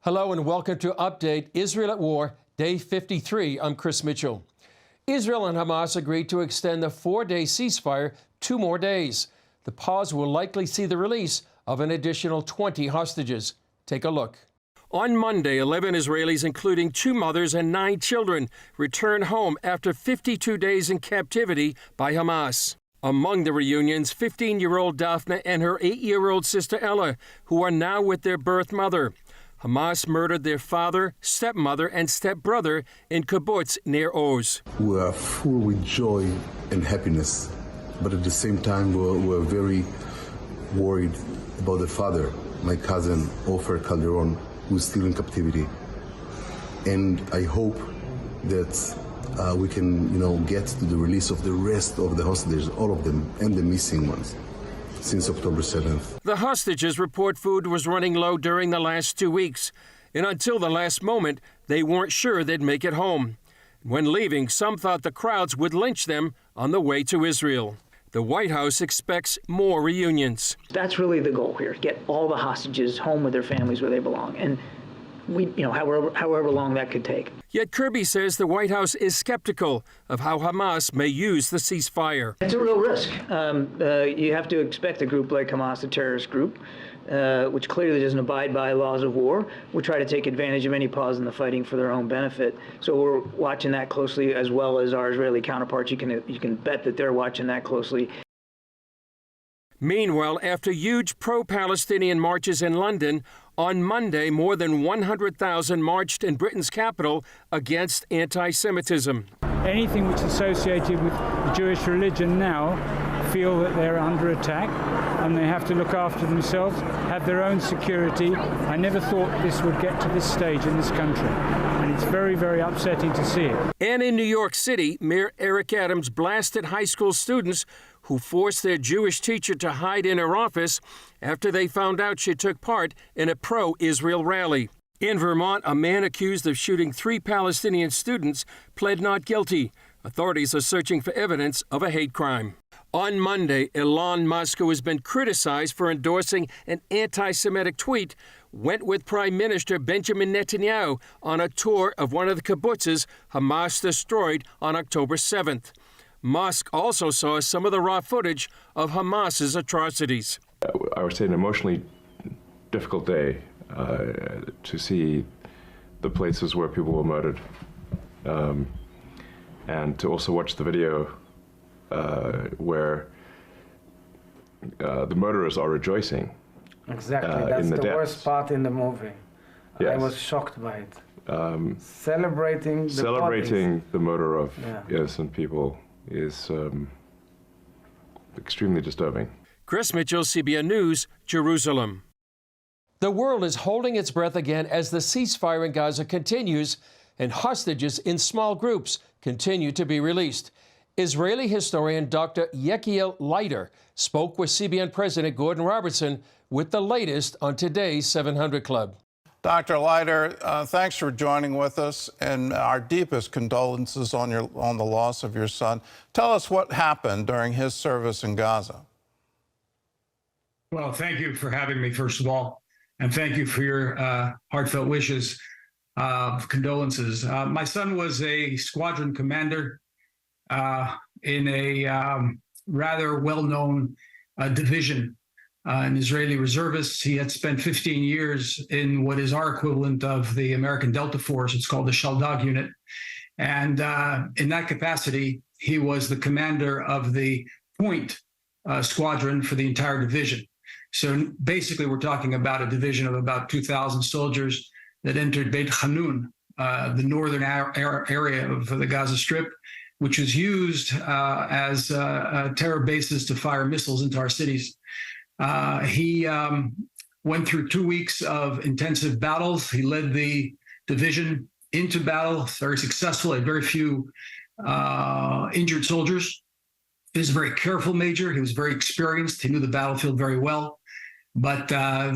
Hello and welcome to Update Israel at War, Day 53. I'm Chris Mitchell. Israel and Hamas agreed to extend the 4-day ceasefire 2 more days. The pause will likely see the release of an additional 20 hostages. Take a look. On Monday, 11 Israelis, including 2 mothers and 9 children, returned home after 52 days in captivity by Hamas. Among the reunions, 15-year-old Daphne and her 8-year-old sister Ella, who are now with their birth mother. Hamas murdered their father, stepmother, and stepbrother in kibbutz near Oz. We are full with joy and happiness, but at the same time, we're very worried about the father, my cousin, Ofer Calderon, who's still in captivity. And I hope that we can, get to the release of the rest of the hostages, all of them, and the missing ones, since October 7th. The hostages report food was running low during the last 2 weeks, and until the last moment, they weren't sure they'd make it home. When leaving, some thought the crowds would lynch them on the way to Israel. The White House expects more reunions. That's really the goal here, get all the hostages home with their families where they belong, and however long that could take. Yet Kirby says the White House is skeptical of how Hamas may use the ceasefire. It's a real risk. You have to expect a group like Hamas, a terrorist group, which clearly doesn't abide by laws of war, will try to take advantage of any pause in the fighting for their own benefit. So we're watching that closely, as well as our Israeli counterparts. You can bet that they're watching that closely. Meanwhile, after huge pro-Palestinian marches in London, on Monday, more than 100,000 marched in Britain's capital against anti-Semitism. Anything which is associated with the Jewish religion now feel that they're under attack and they have to look after themselves, have their own security. I never thought this would get to this stage in this country, and it's very, very upsetting to see it. And in New York City, Mayor Eric Adams blasted high school students who forced their Jewish teacher to hide in her office after they found out she took part in a pro-Israel rally. In Vermont, a man accused of shooting 3 Palestinian students pled not guilty. Authorities are searching for evidence of a hate crime. On Monday, Elon Musk, who has been criticized for endorsing an anti-Semitic tweet, went with Prime Minister Benjamin Netanyahu on a tour of one of the kibbutzes Hamas destroyed on October 7th. Musk also saw some of the raw footage of Hamas's atrocities. I would say an emotionally difficult day to see the places where people were murdered, and to also watch the video where the murderers are rejoicing. Exactly, that's the worst part in the movie. Yes. I was shocked by it. Celebrating the murder of innocent people is extremely disturbing. Chris Mitchell, CBN News, Jerusalem. The world is holding its breath again as the ceasefire in Gaza continues and hostages in small groups continue to be released. Israeli historian Dr. Yechiel Leiter spoke with CBN President Gordon Robertson with the latest on today's 700 Club. Dr. Leiter, thanks for joining with us, and our deepest condolences on the loss of your son. Tell us what happened during his service in Gaza. Well, thank you for having me, first of all, and thank you for your heartfelt wishes, condolences. My son was a squadron commander in a rather well-known division. An Israeli reservist. He had spent 15 years in what is our equivalent of the American Delta Force. It's called the Shaldag Unit. And in that capacity, he was the commander of the Point Squadron for the entire division. So basically, we're talking about a division of about 2,000 soldiers that entered Beit Hanun, the northern area of the Gaza Strip, which was used as terror bases to fire missiles into our cities. He went through 2 weeks of intensive battles. He led the division into battle, very successful, had very few injured soldiers. He was a very careful major. He was very experienced. He knew the battlefield very well. But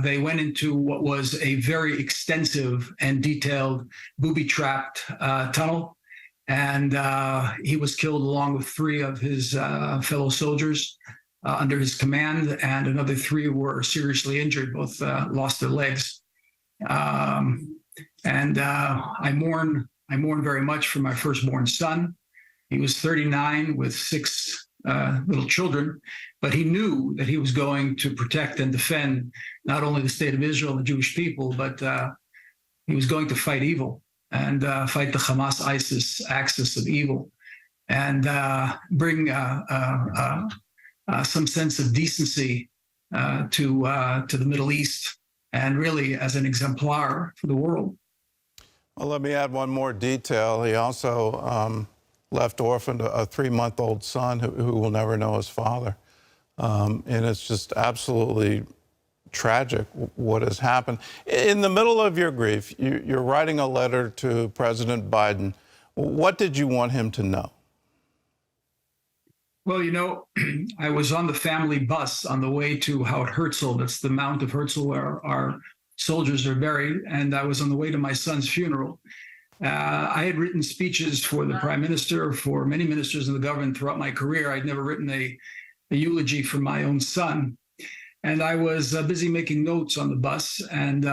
they went into what was a very extensive and detailed booby-trapped tunnel. And he was killed along with 3 of his fellow soldiers under his command, and another 3 were seriously injured, both lost their legs. And I mourn very much for my firstborn son. He was 39 with 6 little children, but he knew that he was going to protect and defend not only the state of Israel and the Jewish people, but he was going to fight evil and fight the Hamas-ISIS axis of evil and bring some sense of decency to the Middle East, and really as an exemplar for the world. Well, let me add one more detail. He also left orphaned a 3-month-old son who will never know his father. And it's just absolutely tragic what has happened. In the middle of your grief, you're writing a letter to President Biden. What did you want him to know? Well, you know, I was on the family bus on the way to Mount Herzl. That's the Mount of Herzl where our soldiers are buried. And I was on the way to my son's funeral. I had written speeches for the prime minister, for many ministers in the government throughout my career. I'd never written a eulogy for my own son. And I was busy making notes on the bus. And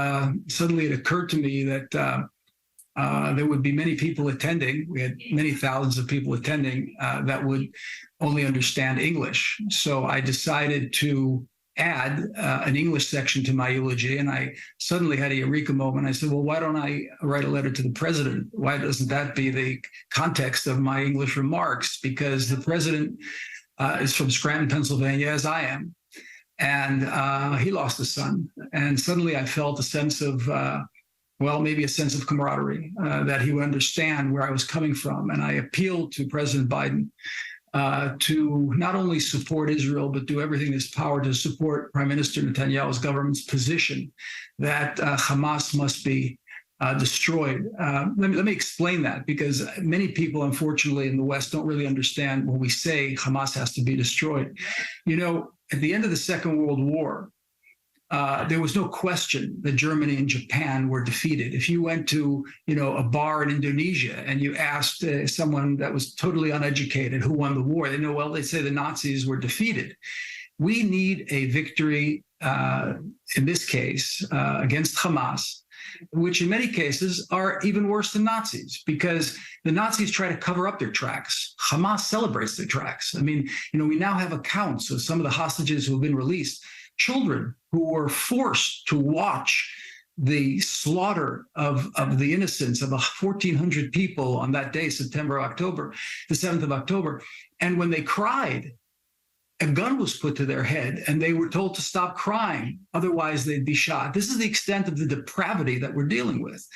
suddenly it occurred to me that there would be many people attending. We had many thousands of people attending that would only understand English. So I decided to add an English section to my eulogy, and I suddenly had a eureka moment. I said, well, why don't I write a letter to the president? Why doesn't that be the context of my English remarks? Because the president is from Scranton, Pennsylvania, as I am, and he lost a son. And suddenly I felt a sense of maybe a sense of camaraderie, that he would understand where I was coming from. And I appealed to President Biden to not only support Israel, but do everything in his power to support Prime Minister Netanyahu's government's position that Hamas must be destroyed. Let me explain that, because many people, unfortunately, in the West don't really understand when we say Hamas has to be destroyed. You know, at the end of the Second World War, there was no question that Germany and Japan were defeated. If you went to, a bar in Indonesia and you asked someone that was totally uneducated who won the war, they'd say the Nazis were defeated. We need a victory, in this case, against Hamas, which in many cases are even worse than Nazis, because the Nazis try to cover up their tracks. Hamas celebrates their tracks. I mean, we now have accounts of some of the hostages who have been released. Children who were forced to watch the slaughter of the innocents of 1,400 people on that day, the 7th of October. And when they cried, a gun was put to their head and they were told to stop crying, otherwise they'd be shot. This is the extent of the depravity that we're dealing with.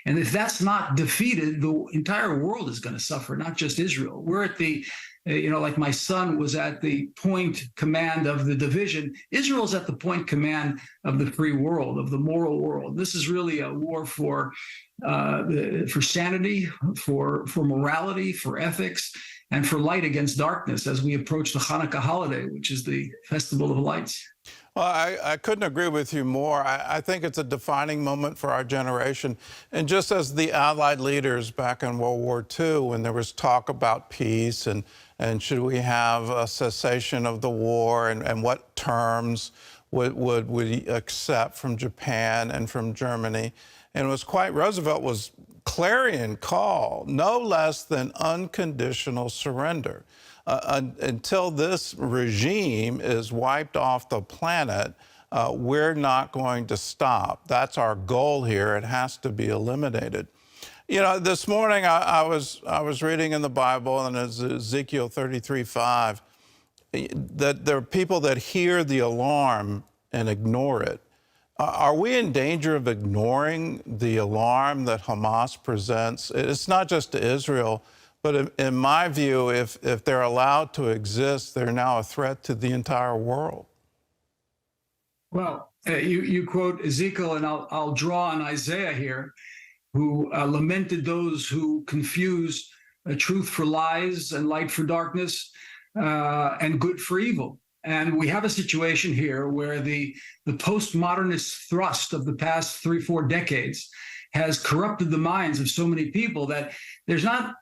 And if that's not defeated, the entire world is going to suffer, not just Israel. We're at the like my son was at the point command of the division. Israel's at the point command of the free world, of the moral world. This is really a war for sanity, for morality, for ethics, and for light against darkness as we approach the Hanukkah holiday, which is the festival of lights. Well, I couldn't agree with you more. I think it's a defining moment for our generation. And just as the Allied leaders back in World War II, when there was talk about peace and should we have a cessation of the war and what terms would we accept from Japan and from Germany, and it was Roosevelt was clarion call, no less than unconditional surrender. Until this regime is wiped off the planet, we're not going to stop. That's our goal here. It has to be eliminated. This morning I was reading in the Bible, and it's Ezekiel 33:5, that there are people that hear the alarm and ignore it. Are we in danger of ignoring the alarm that Hamas presents? It's not just to Israel, but in my view, if they're allowed to exist, they're now a threat to the entire world. Well, you quote Ezekiel, and I'll draw on Isaiah here, who lamented those who confuse truth for lies and light for darkness and good for evil. And we have a situation here where the postmodernist thrust of the past 3-4 decades has corrupted the minds of so many people that there's not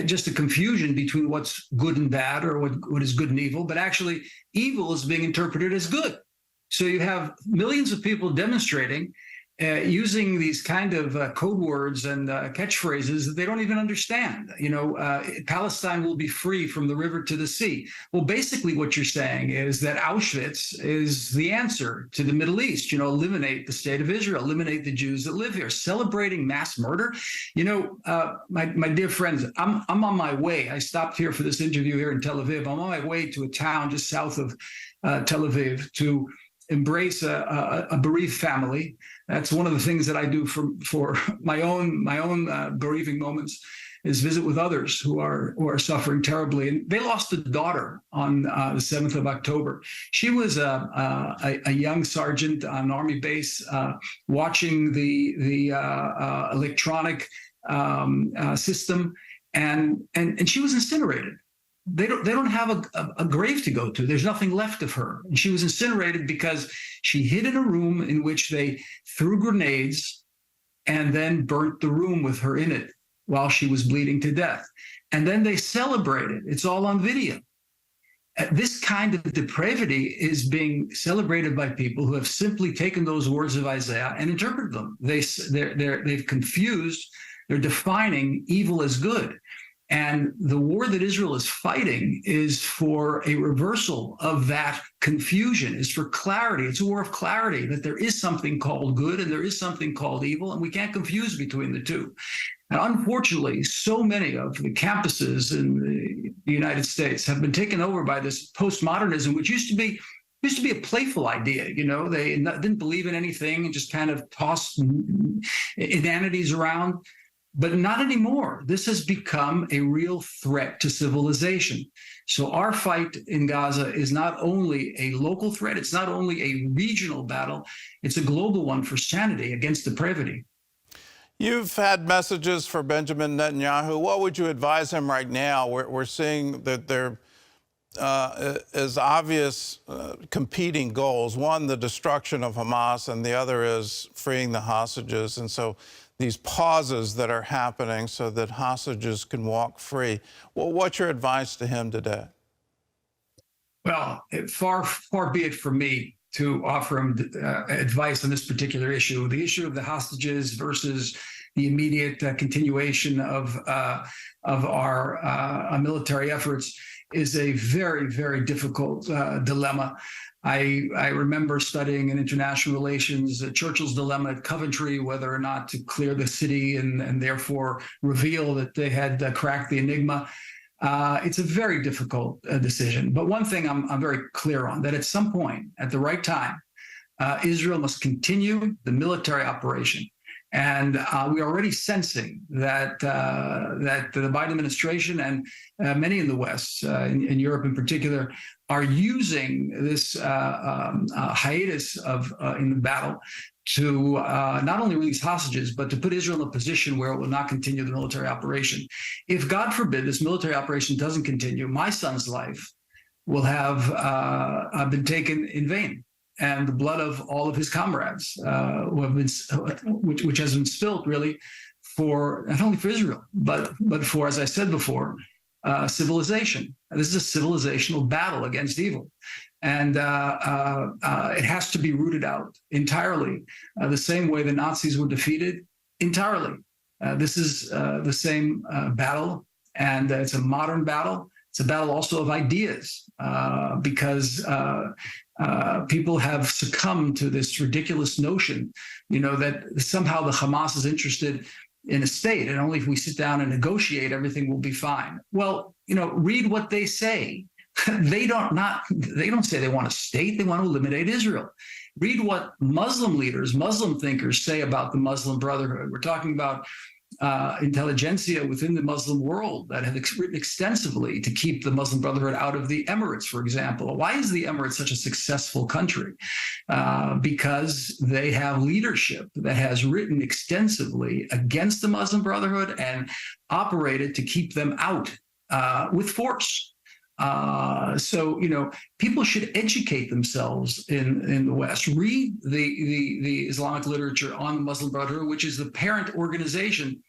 just a confusion between what's good and bad or what is good and evil, but actually evil is being interpreted as good. So you have millions of people demonstrating using these kind of code words and catchphrases that they don't even understand. Palestine will be free from the river to the sea. Well, basically what you're saying is that Auschwitz is the answer to the Middle East. Eliminate the state of Israel, eliminate the Jews that live here. Celebrating mass murder. My dear friends, I'm on my way. I stopped here for this interview here in Tel Aviv. I'm on my way to a town just south of Tel Aviv to embrace a bereaved family. That's one of the things that I do for my own bereaving moments, is visit with others who are suffering terribly. And they lost a daughter on the 7th of October. She was a young sergeant on an army base, watching the electronic system, and she was incinerated. They don't have a grave to go to. There's nothing left of her. And she was incinerated because she hid in a room in which they threw grenades and then burnt the room with her in it while she was bleeding to death. And then they celebrated. It's all on video. This kind of depravity is being celebrated by people who have simply taken those words of Isaiah and interpreted them. They've confused, they're defining evil as good. And the war that Israel is fighting is for a reversal of that confusion, is for clarity. It's a war of clarity, that there is something called good and there is something called evil, and we can't confuse between the two. And unfortunately, so many of the campuses in the United States have been taken over by this postmodernism, which used to be a playful idea. They didn't believe in anything and just kind of tossed inanities around. But not anymore. This has become a real threat to civilization. So our fight in Gaza is not only a local threat, it's not only a regional battle, it's a global one for sanity against depravity. You've had messages for Benjamin Netanyahu. What would you advise him right now? We're seeing that there is obvious competing goals. One, the destruction of Hamas, and the other is freeing the hostages. And so these pauses that are happening so that hostages can walk free. Well, what's your advice to him today? Well, far be it from me to offer him advice on this particular issue. The issue of the hostages versus the immediate continuation of our military efforts is a very, very difficult dilemma. I remember studying in international relations Churchill's dilemma at Coventry, whether or not to clear the city and therefore reveal that they had cracked the enigma. It's a very difficult decision. But one thing I'm very clear on, that at some point, at the right time, Israel must continue the military operation. And we're already sensing that the Biden administration and many in the West, in Europe in particular, are using this hiatus in the battle to not only release hostages, but to put Israel in a position where it will not continue the military operation. If, God forbid, this military operation doesn't continue, my son's life will have been taken in vain, and the blood of all of his comrades, which has been spilt really for not only for Israel, but for, as I said before, civilization. This is a civilizational battle against evil. And it has to be rooted out entirely, the same way the Nazis were defeated entirely. This is the same battle, and it's a modern battle. It's a battle also of ideas, because people have succumbed to this ridiculous notion, that somehow the Hamas is interested in a state, and only if we sit down and negotiate, everything will be fine. Well, read what they say. They don't say they want a state. They want to eliminate Israel. Read what Muslim leaders, Muslim thinkers say about the Muslim Brotherhood. We're talking about intelligentsia within the Muslim world that have written extensively to keep the Muslim Brotherhood out of the Emirates, for example. Why is the Emirates such a successful country? Because they have leadership that has written extensively against the Muslim Brotherhood and operated to keep them out with force. So people should educate themselves in the West. Read the Islamic literature on the Muslim Brotherhood, which is the parent organization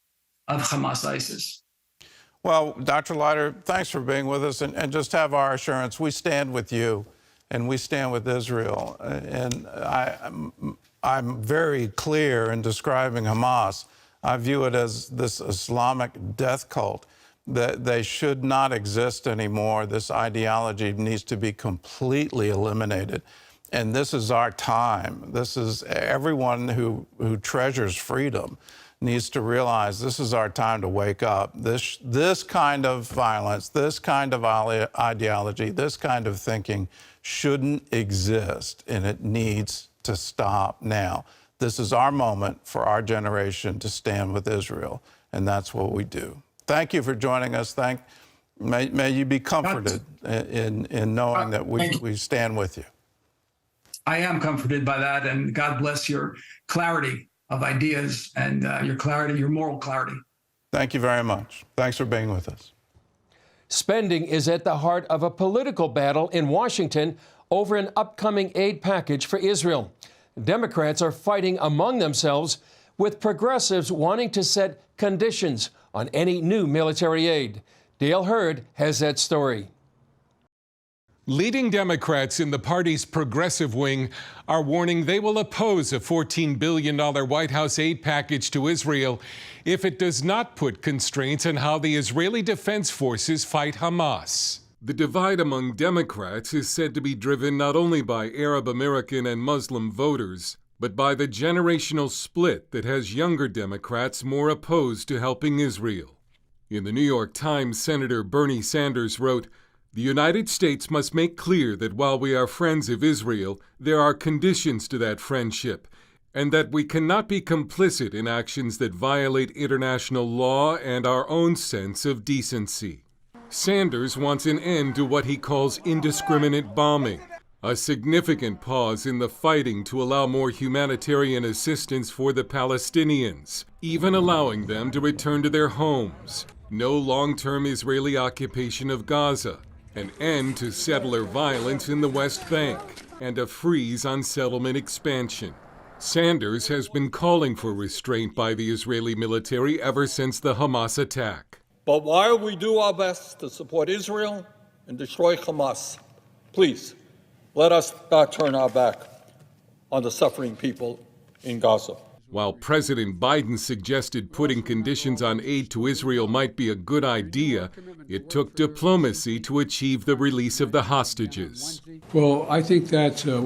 of Hamas ISIS. Well, Dr. Leiter, thanks for being with us, and just have our assurance we stand with you and we stand with Israel. And I'm very clear in describing Hamas. I view it as this Islamic death cult, that they should not exist anymore. This ideology needs to be completely eliminated. And this is our time. This is everyone who treasures freedom needs to realize this is our time to wake up. This kind of violence, this kind of ideology, this kind of thinking shouldn't exist, and it needs to stop now. This is our moment for our generation to stand with Israel, and that's what we do. Thank you for joining us. May you be comforted in knowing that we stand with you. I am comforted by that, and God bless your clarity of ideas and your clarity, your moral clarity. Thank you very much. Thanks for being with us. Spending is at the heart of a political battle in Washington over an upcoming aid package for Israel. Democrats are fighting among themselves, with progressives wanting to set conditions on any new military aid. Dale Hurd has that story. Leading Democrats in the party's progressive wing are warning they will oppose a $14 billion White House aid package to Israel if it does not put constraints on how the Israeli Defense Forces fight Hamas. The divide among Democrats is said to be driven not only by Arab American and Muslim voters, but by the generational split that has younger Democrats more opposed to helping Israel. In the New York Times, Senator Bernie Sanders wrote, "The United States must make clear that while we are friends of Israel, there are conditions to that friendship, and that we cannot be complicit in actions that violate international law and our own sense of decency." Sanders wants an end to what he calls indiscriminate bombing, a significant pause in the fighting to allow more humanitarian assistance for the Palestinians, even allowing them to return to their homes, no long-term Israeli occupation of Gaza, an end to settler violence in the West Bank, and a freeze on settlement expansion. Sanders has been calling for restraint by the Israeli military ever since the Hamas attack. But while we do our best to support Israel and destroy Hamas, please, let us not turn our back on the suffering people in Gaza. While President Biden suggested putting conditions on aid to Israel might be a good idea, it took diplomacy to achieve the release of the hostages. Well, I think that's a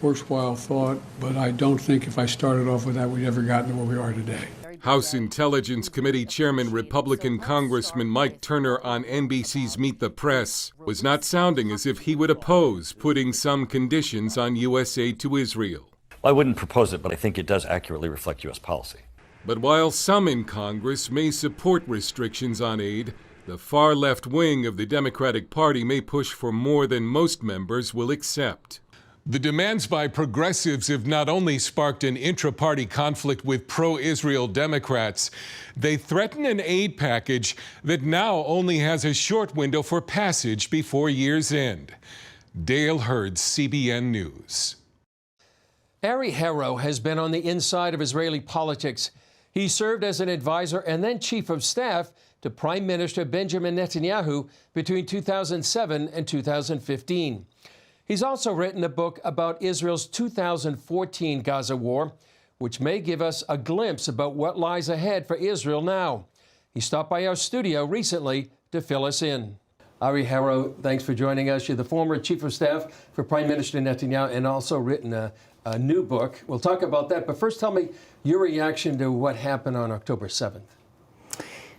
worthwhile thought, but I don't think if I started off with that, we'd ever gotten to where we are today. House Intelligence Committee Chairman Republican Congressman Mike Turner on NBC's Meet the Press was not sounding as if he would oppose putting some conditions on U.S. aid to Israel. Well, I wouldn't propose it, but I think it does accurately reflect U.S. policy. But while some in Congress may support restrictions on aid, the far left wing of the Democratic Party may push for more than most members will accept. The demands by progressives have not only sparked an intra-party conflict with pro-Israel Democrats, they threaten an aid package that now only has a short window for passage before year's end. Dale Hurd, CBN News. Ari Harrow has been on the inside of Israeli politics. He served as an advisor and then chief of staff to Prime Minister Benjamin Netanyahu between 2007 and 2015. He's also written a book about Israel's 2014 Gaza war, which may give us a glimpse about what lies ahead for Israel now. He stopped by our studio recently to fill us in. Ari Harrow, thanks for joining us. You're the former chief of staff for Prime Minister Netanyahu and also written a new book. We'll talk about that, but first tell me your reaction to what happened on October 7th.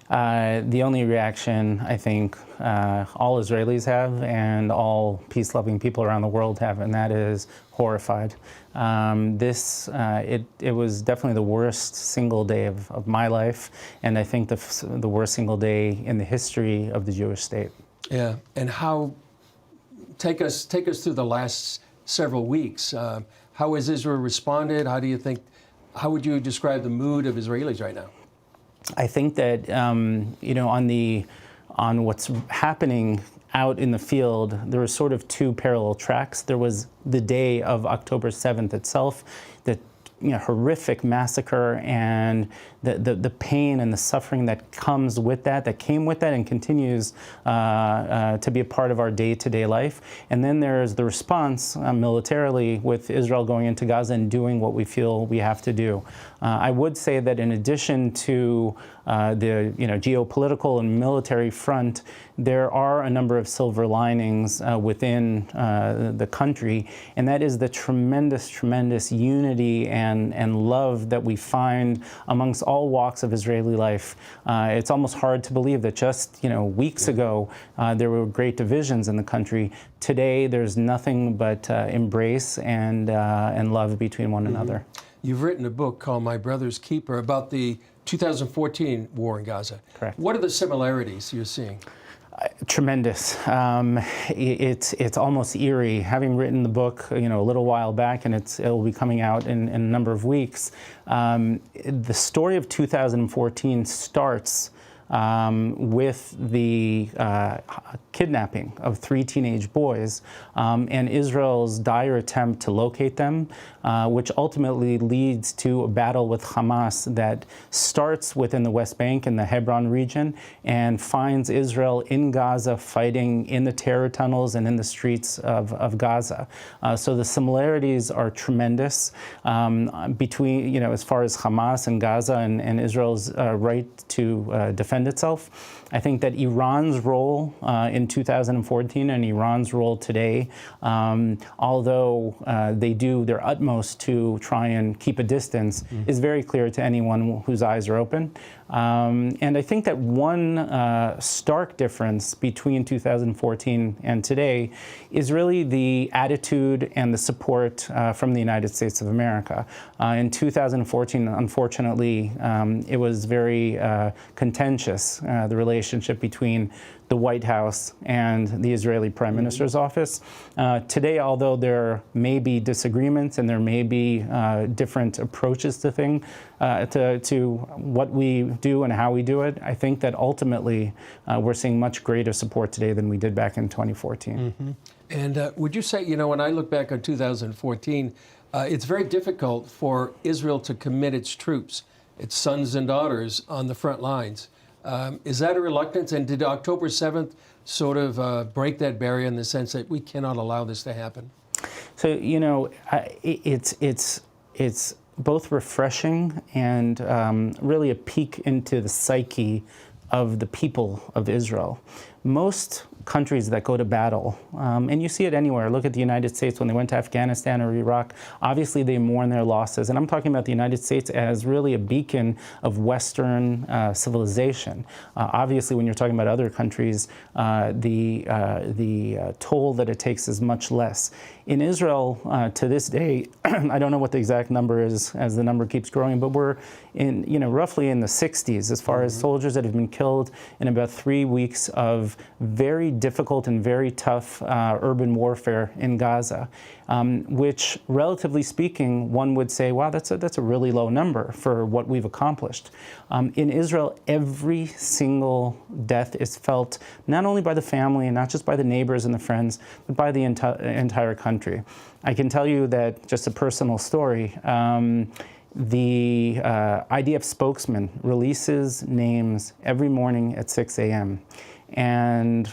The only reaction I think all Israelis have and all peace-loving people around the world have, and that is horrified. It was definitely the worst single day of my life, and I think the worst single day in the history of the Jewish state. Yeah, and take us through the last several weeks. How has Israel responded? How would you describe the mood of Israelis right now? I think that on what's happening out in the field, there were sort of two parallel tracks. There was the day of October 7th itself that horrific massacre and the pain and the suffering that comes with that came with that and continues to be a part of our day-to-day life. And then there's the response militarily with Israel going into Gaza and doing what we feel we have to do. I would say that in addition to the geopolitical and military front, there are a number of silver linings within the country, and that is the tremendous unity and love that we find amongst all walks of Israeli life. It's almost hard to believe that just weeks ago there were great divisions in the country. Today there's nothing but embrace and love between one another. You've written a book called My Brother's Keeper about the 2014 war in Gaza. Correct. What are the similarities you're seeing? Tremendous. It's almost eerie. Having written the book, a little while back, and it'll be coming out in a number of weeks. The story of 2014 starts with the kidnapping of 3 teenage boys and Israel's dire attempt to locate them, which ultimately leads to a battle with Hamas that starts within the West Bank in the Hebron region and finds Israel in Gaza fighting in the terror tunnels and in the streets of Gaza. So the similarities are tremendous between, as far as Hamas and Gaza and Israel's right to defend itself. I think that Iran's role in 2014 and Iran's role today, although they do their utmost to try and keep a distance, is very clear to anyone whose eyes are open. And I think that one stark difference between 2014 and today is really the attitude and the support from the United States of America. In 2014, unfortunately, it was very contentious, the relationship between the White House and the Israeli Prime Minister's office. Today, although there may be disagreements and there may be different approaches to things, to what we do and how we do it, I think that ultimately we're seeing much greater support today than we did back in 2014. Mm-hmm. And would you say, when I look back on 2014, it's very difficult for Israel to commit its troops, its sons and daughters on the front lines. Is that a reluctance? And did October 7th sort of break that barrier in the sense that we cannot allow this to happen? So, it's both refreshing and really a peek into the psyche of the people of Israel. Most countries that go to battle, and you see it anywhere. Look at the United States when they went to Afghanistan or Iraq. Obviously, they mourn their losses. And I'm talking about the United States as really a beacon of Western civilization. Obviously, when you're talking about other countries, the toll that it takes is much less. In Israel, to this day, I don't know what the exact number is as the number keeps growing, but we're in, roughly in the 60s as far as soldiers that have been killed in about 3 weeks of very difficult and very tough urban warfare in Gaza, which, relatively speaking, one would say, wow, that's a really low number for what we've accomplished. In Israel, every single death is felt not only by the family and not just by the neighbors and the friends, but by the entire country. I can tell you that, just a personal story, the IDF spokesman releases names every morning at 6 a.m. And,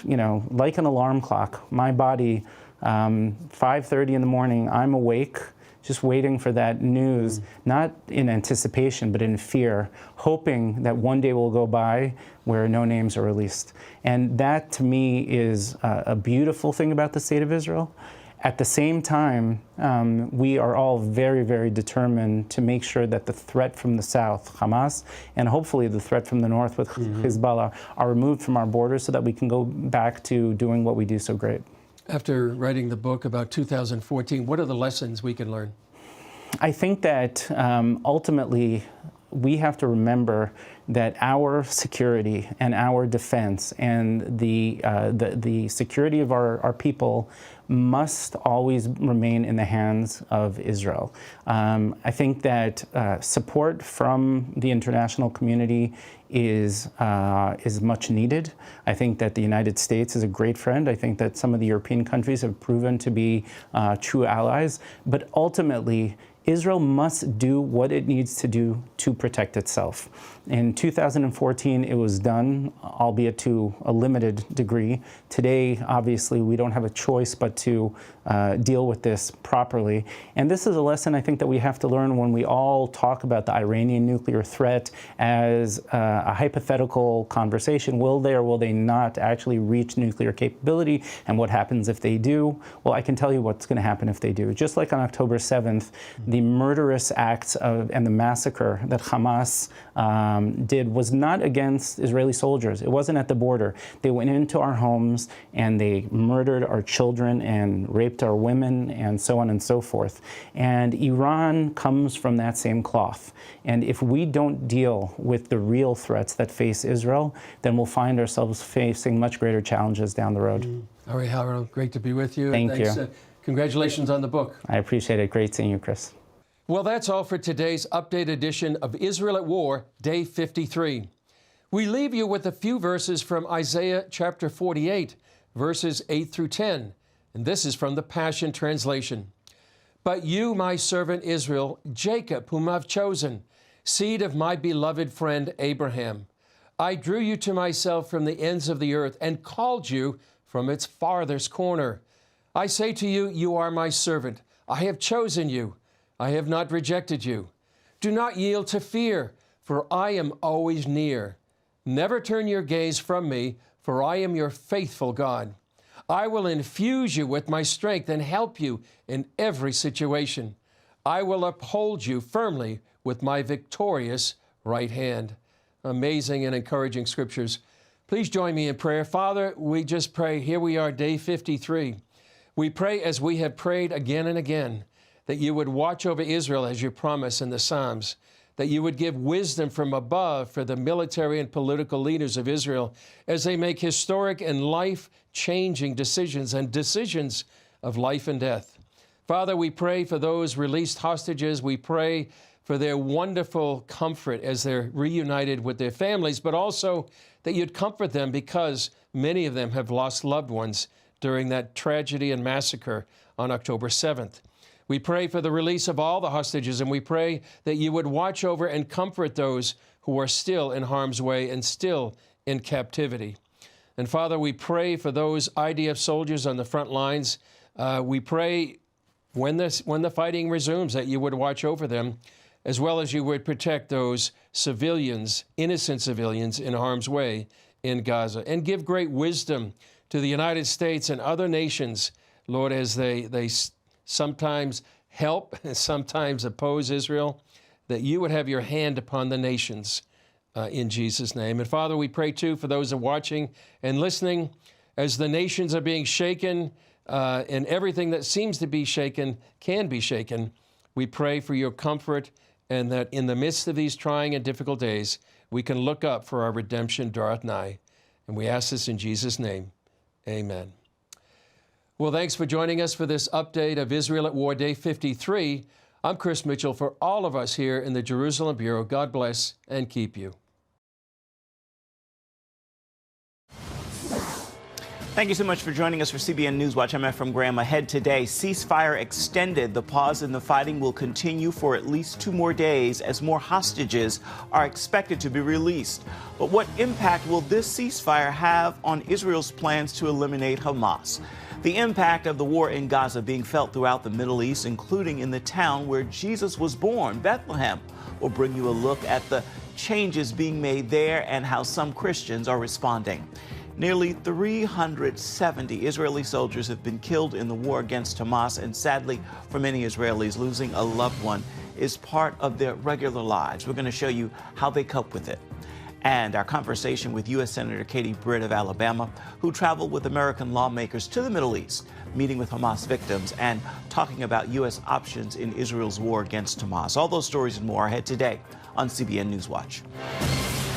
like an alarm clock, my body, 5:30 in the morning, I'm awake, just waiting for that news, not in anticipation, but in fear, hoping that one day will go by where no names are released. And that, to me, is a beautiful thing about the state of Israel. At the same time, we are all very, very determined to make sure that the threat from the south, Hamas, and hopefully the threat from the north with Hezbollah, are removed from our borders so that we can go back to doing what we do so great. After writing the book about 2014, what are the lessons we can learn? I think that ultimately we have to remember that our security and our defense and the security of our people must always remain in the hands of Israel. I think that support from the international community is much needed. I think that the United States is a great friend. I think that some of the European countries have proven to be true allies. But ultimately, Israel must do what it needs to do to protect itself. In 2014, it was done, albeit to a limited degree. Today, obviously, we don't have a choice but to deal with this properly. And this is a lesson I think that we have to learn when we all talk about the Iranian nuclear threat as a hypothetical conversation. Will they or will they not actually reach nuclear capability? And what happens if they do? Well, I can tell you what's going to happen if they do. Just like on October 7th, the murderous acts and the massacre that Hamas did was not against Israeli soldiers. It wasn't at the border. They went into our homes and they murdered our children and raped our women and so on and so forth. And Iran comes from that same cloth. And if we don't deal with the real threats that face Israel, then we'll find ourselves facing much greater challenges down the road. All right, Howard, great to be with you. Thank you. Congratulations on the book. I appreciate it. Great seeing you, Chris. Well, that's all for today's updated edition of Israel at War, Day 53. We leave you with a few verses from Isaiah chapter 48, verses 8 through 10. And this is from the Passion Translation. But you, my servant Israel, Jacob, whom I've chosen, seed of my beloved friend Abraham, I drew you to myself from the ends of the earth and called you from its farthest corner. I say to you, you are my servant. I have chosen you. I have not rejected you. Do not yield to fear, for I am always near. Never turn your gaze from me, for I am your faithful God. I will infuse you with my strength and help you in every situation. I will uphold you firmly with my victorious right hand. Amazing and encouraging scriptures. Please join me in prayer. Father, we just pray, here we are, day 53. We pray as we have prayed again and again, that you would watch over Israel as you promise in the Psalms, that you would give wisdom from above for the military and political leaders of Israel as they make historic and life-changing decisions and decisions of life and death. Father, we pray for those released hostages. We pray for their wonderful comfort as they're reunited with their families, but also that you'd comfort them because many of them have lost loved ones during that tragedy and massacre on October 7th. We pray for the release of all the hostages, and we pray that you would watch over and comfort those who are still in harm's way and still in captivity. And Father, we pray for those IDF soldiers on the front lines. We pray when the fighting resumes that you would watch over them, as well as you would protect those civilians, innocent civilians in harm's way in Gaza, and give great wisdom to the United States and other nations, Lord, as they sometimes help and sometimes oppose Israel, that you would have your hand upon the nations in Jesus' name. And Father, we pray too for those that are watching and listening as the nations are being shaken and everything that seems to be shaken can be shaken. We pray for your comfort and that in the midst of these trying and difficult days, we can look up for our redemption draweth nigh. And we ask this in Jesus' name. Amen. Well, thanks for joining us for this update of Israel at War, Day 53. I'm Chris Mitchell. For all of us here in the Jerusalem Bureau, God bless and keep you. Thank you so much for joining us for CBN Newswatch. I'm Ephraim Graham. Ahead today, ceasefire extended. The pause in the fighting will continue for at least 2 more days as more hostages are expected to be released. But what impact will this ceasefire have on Israel's plans to eliminate Hamas? The impact of the war in Gaza being felt throughout the Middle East, including in the town where Jesus was born, Bethlehem. We'll bring you a look at the changes being made there and how some Christians are responding. Nearly 370 Israeli soldiers have been killed in the war against Hamas, and sadly, for many Israelis, losing a loved one is part of their regular lives. We're going to show you how they cope with it. And our conversation with U.S. Senator Katie Britt of Alabama, who traveled with American lawmakers to the Middle East, meeting with Hamas victims and talking about U.S. options in Israel's war against Hamas. All those stories and more ahead today on CBN Newswatch.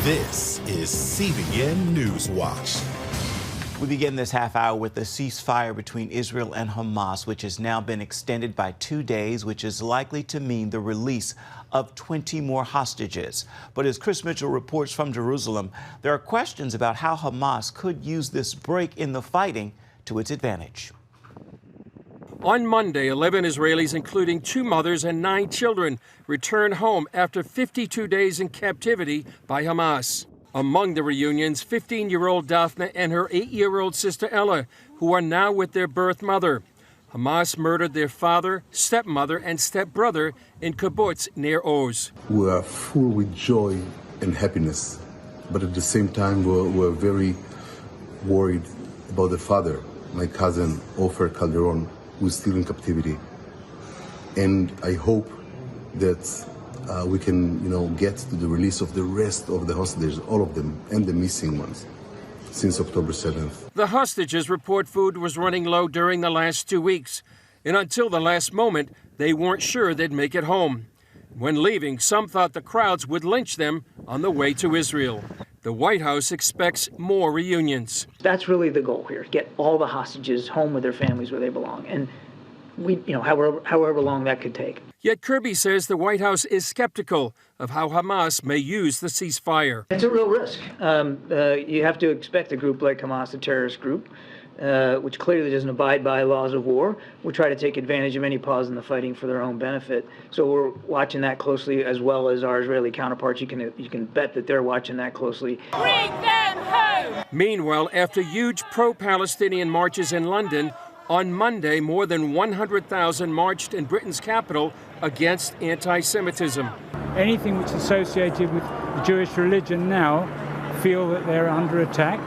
This is CBN Newswatch. We begin this half hour with the ceasefire between Israel and Hamas, which has now been extended by 2 days, which is likely to mean the release of 20 more hostages. But as Chris Mitchell reports from Jerusalem, there are questions about how Hamas could use this break in the fighting to its advantage. On Monday, 11 Israelis, including 2 mothers and 9 children, returned home after 52 days in captivity by Hamas. Among the reunions, 15-year-old Daphne and her 8-year-old sister Ella, who are now with their birth mother. Hamas murdered their father, stepmother, and stepbrother in kibbutz near Oz. We are full with joy and happiness, but at the same time, we're very worried about the father, my cousin, Ofer Calderon, who is still in captivity. And I hope that we can, get to the release of the rest of the hostages, all of them, and the missing ones, since October 7th. The hostages report food was running low during the last 2 weeks, and until the last moment, they weren't sure they'd make it home. When leaving, some thought the crowds would lynch them on the way to Israel. The White House expects more reunions. That's really the goal here, get all the hostages home with their families where they belong. And however long that could take. Yet Kirby says the White House is skeptical of how Hamas may use the ceasefire. It's a real risk. You have to expect a group like Hamas, a terrorist group, which clearly doesn't abide by laws of war, will try to take advantage of any pause in the fighting for their own benefit. So we're watching that closely, as well as our Israeli counterparts. You can bet that they're watching that closely. Bring them home! Meanwhile, after huge pro-Palestinian marches in London, on Monday, more than 100,000 marched in Britain's capital against anti-Semitism. Anything which is associated with the Jewish religion now feel that they're under attack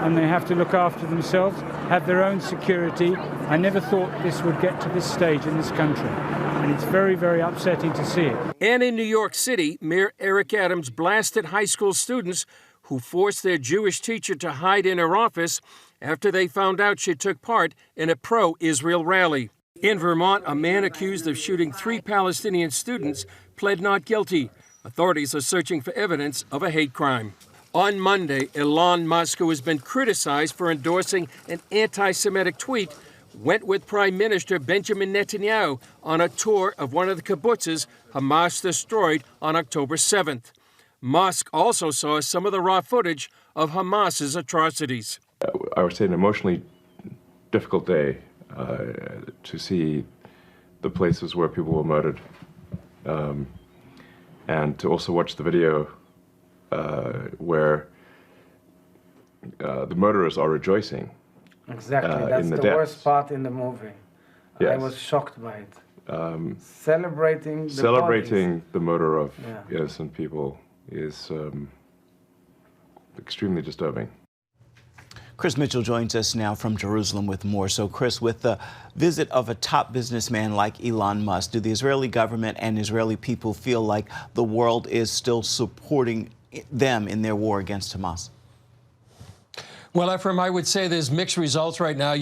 and they have to look after themselves, have their own security. I never thought this would get to this stage in this country, and it's very, very upsetting to see it. And in New York City, Mayor Eric Adams blasted high school students who forced their Jewish teacher to hide in her office after they found out she took part in a pro-Israel rally. In Vermont, a man accused of shooting 3 Palestinian students pled not guilty. Authorities are searching for evidence of a hate crime. On Monday, Elon Musk, who has been criticized for endorsing an anti-Semitic tweet, went with Prime Minister Benjamin Netanyahu on a tour of one of the kibbutzes Hamas destroyed on October 7th. Musk also saw some of the raw footage of Hamas's atrocities. I would say an emotionally difficult day to see the places where people were murdered, and to also watch the video where the murderers are rejoicing. Exactly, that's the worst part in the movie. Yes. I was shocked by it. Celebrating the murder of innocent people is extremely disturbing. Chris Mitchell joins us now from Jerusalem with more. So, Chris, with the visit of a top businessman like Elon Musk, do the Israeli government and Israeli people feel like the world is still supporting them in their war against Hamas? Well, Ephraim, I would say there's mixed results right now.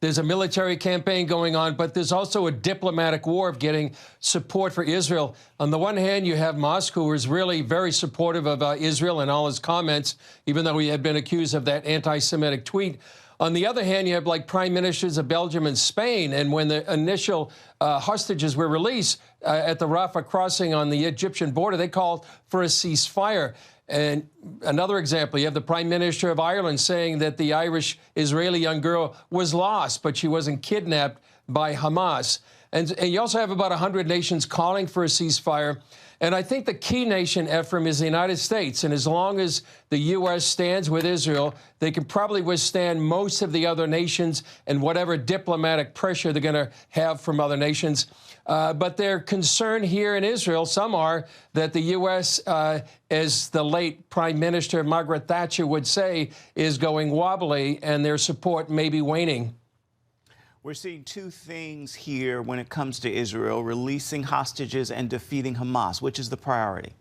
There's a military campaign going on, but there's also a diplomatic war of getting support for Israel. On the one hand, you have Musk, who is really very supportive of Israel and all his comments, even though he had been accused of that anti-Semitic tweet. On the other hand, you have Prime Ministers of Belgium and Spain, and when the initial hostages were released at the Rafah crossing on the Egyptian border, they called for a ceasefire. And another example, you have the Prime Minister of Ireland saying that the Irish-Israeli young girl was lost, but she wasn't kidnapped by Hamas. And you also have about 100 nations calling for a ceasefire. And I think the key nation, Ephraim, is the United States. And as long as the U.S. stands with Israel, they can probably withstand most of the other nations and whatever diplomatic pressure they're going to have from other nations. But they're concerned here in Israel, some are, that the U.S., as the late Prime Minister Margaret Thatcher would say, is going wobbly and their support may be waning. We're seeing two things here when it comes to Israel: releasing hostages and defeating Hamas. Which is the priority?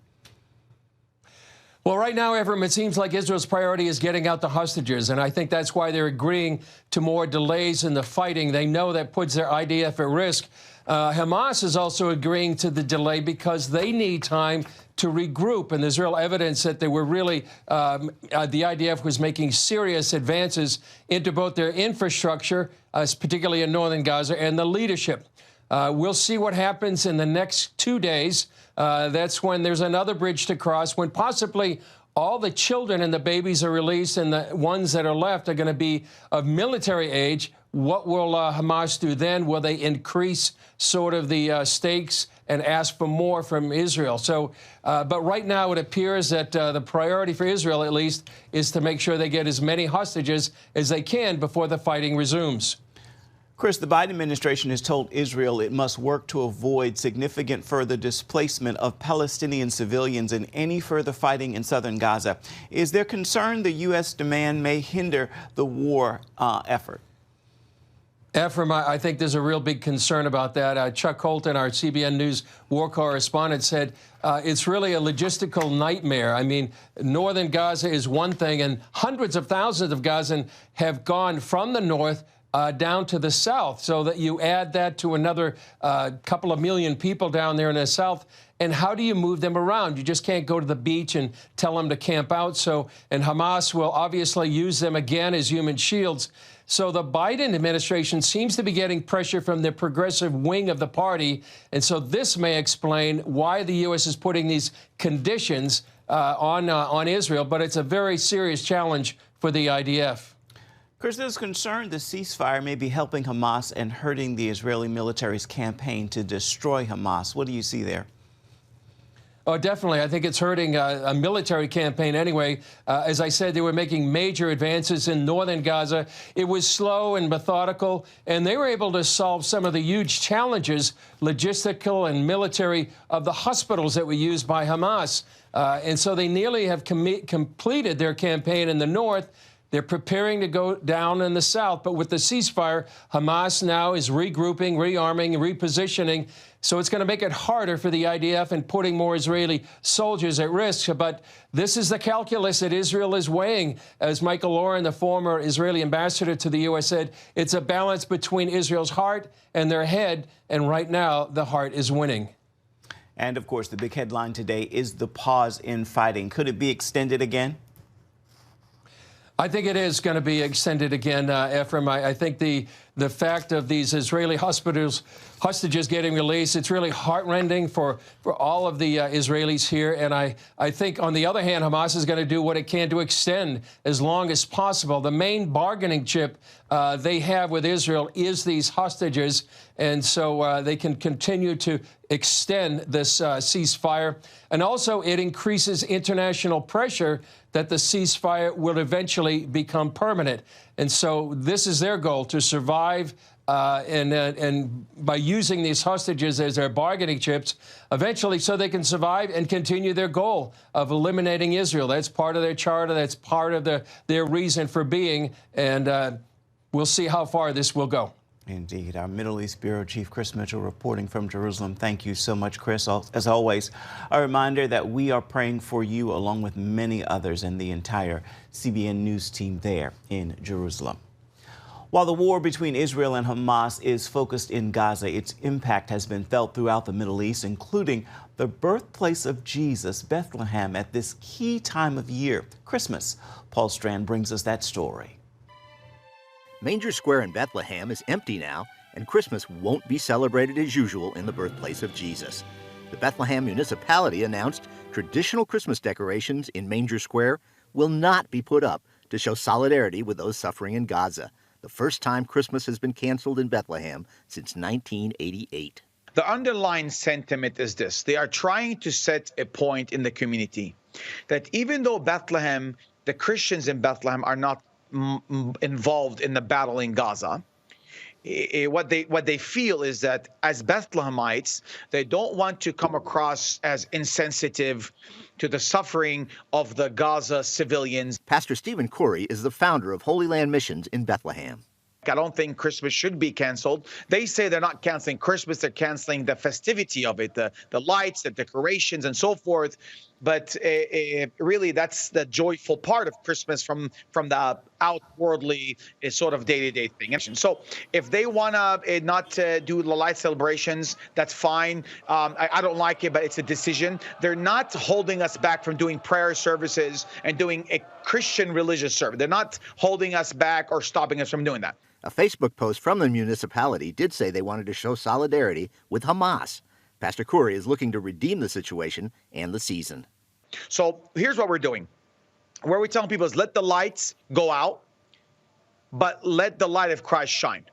Well, right now, Ephraim, it seems like Israel's priority is getting out the hostages, and I think that's why they're agreeing to more delays in the fighting. They know that puts their IDF at risk. Hamas is also agreeing to the delay because they need time to regroup, and there's real evidence that they were really, the IDF was making serious advances into both their infrastructure, particularly in northern Gaza, and the leadership. We'll see what happens in the next 2 days. That's when there's another bridge to cross, when possibly all the children and the babies are released, and the ones that are left are going to be of military age, What will Hamas do then? Will they increase sort of the stakes and ask for more from Israel? So, but right now it appears that the priority for Israel, at least, is to make sure they get as many hostages as they can before the fighting resumes. Chris, the Biden administration has told Israel it must work to avoid significant further displacement of Palestinian civilians and any further fighting in southern Gaza. Is there concern the U.S. demand may hinder the war effort? Ephraim, I think there's a real big concern about that. Chuck Colton, our CBN News war correspondent, said it's really a logistical nightmare. I mean, northern Gaza is one thing, and hundreds of thousands of Gazans have gone from the north down to the south, so that you add that to another couple of million people down there in the south. And how do you move them around? You just can't go to the beach and tell them to camp out. So, and Hamas will obviously use them again as human shields. So the Biden administration seems to be getting pressure from the progressive wing of the party. And so this may explain why the U.S. is putting these conditions on Israel. But it's a very serious challenge for the IDF. Chris, there's concern the ceasefire may be helping Hamas and hurting the Israeli military's campaign to destroy Hamas. What do you see there? Oh, definitely. I think it's hurting a military campaign anyway. As I said, they were making major advances in northern Gaza. It was slow and methodical, and they were able to solve some of the huge challenges, logistical and military, of the hospitals that were used by Hamas. And so they nearly have completed their campaign in the north. They're preparing to go down in the south. But with the ceasefire, Hamas now is regrouping, rearming, repositioning. So it's going to make it harder for the IDF and putting more Israeli soldiers at risk. But this is the calculus that Israel is weighing. As Michael Oren, the former Israeli ambassador to the U.S., said, it's a balance between Israel's heart and their head. And right now, the heart is winning. And, of course, the big headline today is the pause in fighting. Could it be extended again? I think it is going to be extended again, Ephraim. I think the fact of these Israeli hostages getting released, it's really heartrending for all of the Israelis here. And I think, on the other hand, Hamas is going to do what it can to extend as long as possible. The main bargaining chip they have with Israel is these hostages. And so they can continue to extend this ceasefire. And also it increases international pressure that the ceasefire will eventually become permanent. And so this is their goal, to survive and by using these hostages as their bargaining chips, eventually so they can survive and continue their goal of eliminating Israel. That's part of their charter. That's part of their reason for being. And we'll see how far this will go. Indeed. Our Middle East Bureau Chief Chris Mitchell reporting from Jerusalem. Thank you so much, Chris. As always, a reminder that we are praying for you along with many others and the entire CBN News team there in Jerusalem. While the war between Israel and Hamas is focused in Gaza, its impact has been felt throughout the Middle East, including the birthplace of Jesus, Bethlehem, at this key time of year, Christmas. Paul Strand brings us that story. Manger Square in Bethlehem is empty now, and Christmas won't be celebrated as usual in the birthplace of Jesus. The Bethlehem municipality announced traditional Christmas decorations in Manger Square will not be put up to show solidarity with those suffering in Gaza, the first time Christmas has been canceled in Bethlehem since 1988. The underlying sentiment is this: they are trying to set a point in the community that even though Bethlehem, the Christians in Bethlehem are not involved in the battle in Gaza, what they feel is that as Bethlehemites, they don't want to come across as insensitive to the suffering of the Gaza civilians. Pastor Stephen Corey is the founder of Holy Land Missions in Bethlehem. I don't think Christmas should be canceled. They say they're not canceling Christmas, they're canceling the festivity of it, the lights, the decorations, and so forth. But really, that's the joyful part of Christmas from the outwardly sort of day-to-day thing. So if they want to not do the light celebrations, that's fine. I don't like it, but it's a decision. They're not holding us back from doing prayer services and doing a Christian religious service. They're not holding us back or stopping us from doing that. A Facebook post from the municipality did say they wanted to show solidarity with Hamas. Pastor Corey is looking to redeem the situation and the season. So here's what we're doing. Where we're telling people is let the lights go out. but let the light of Christ shine.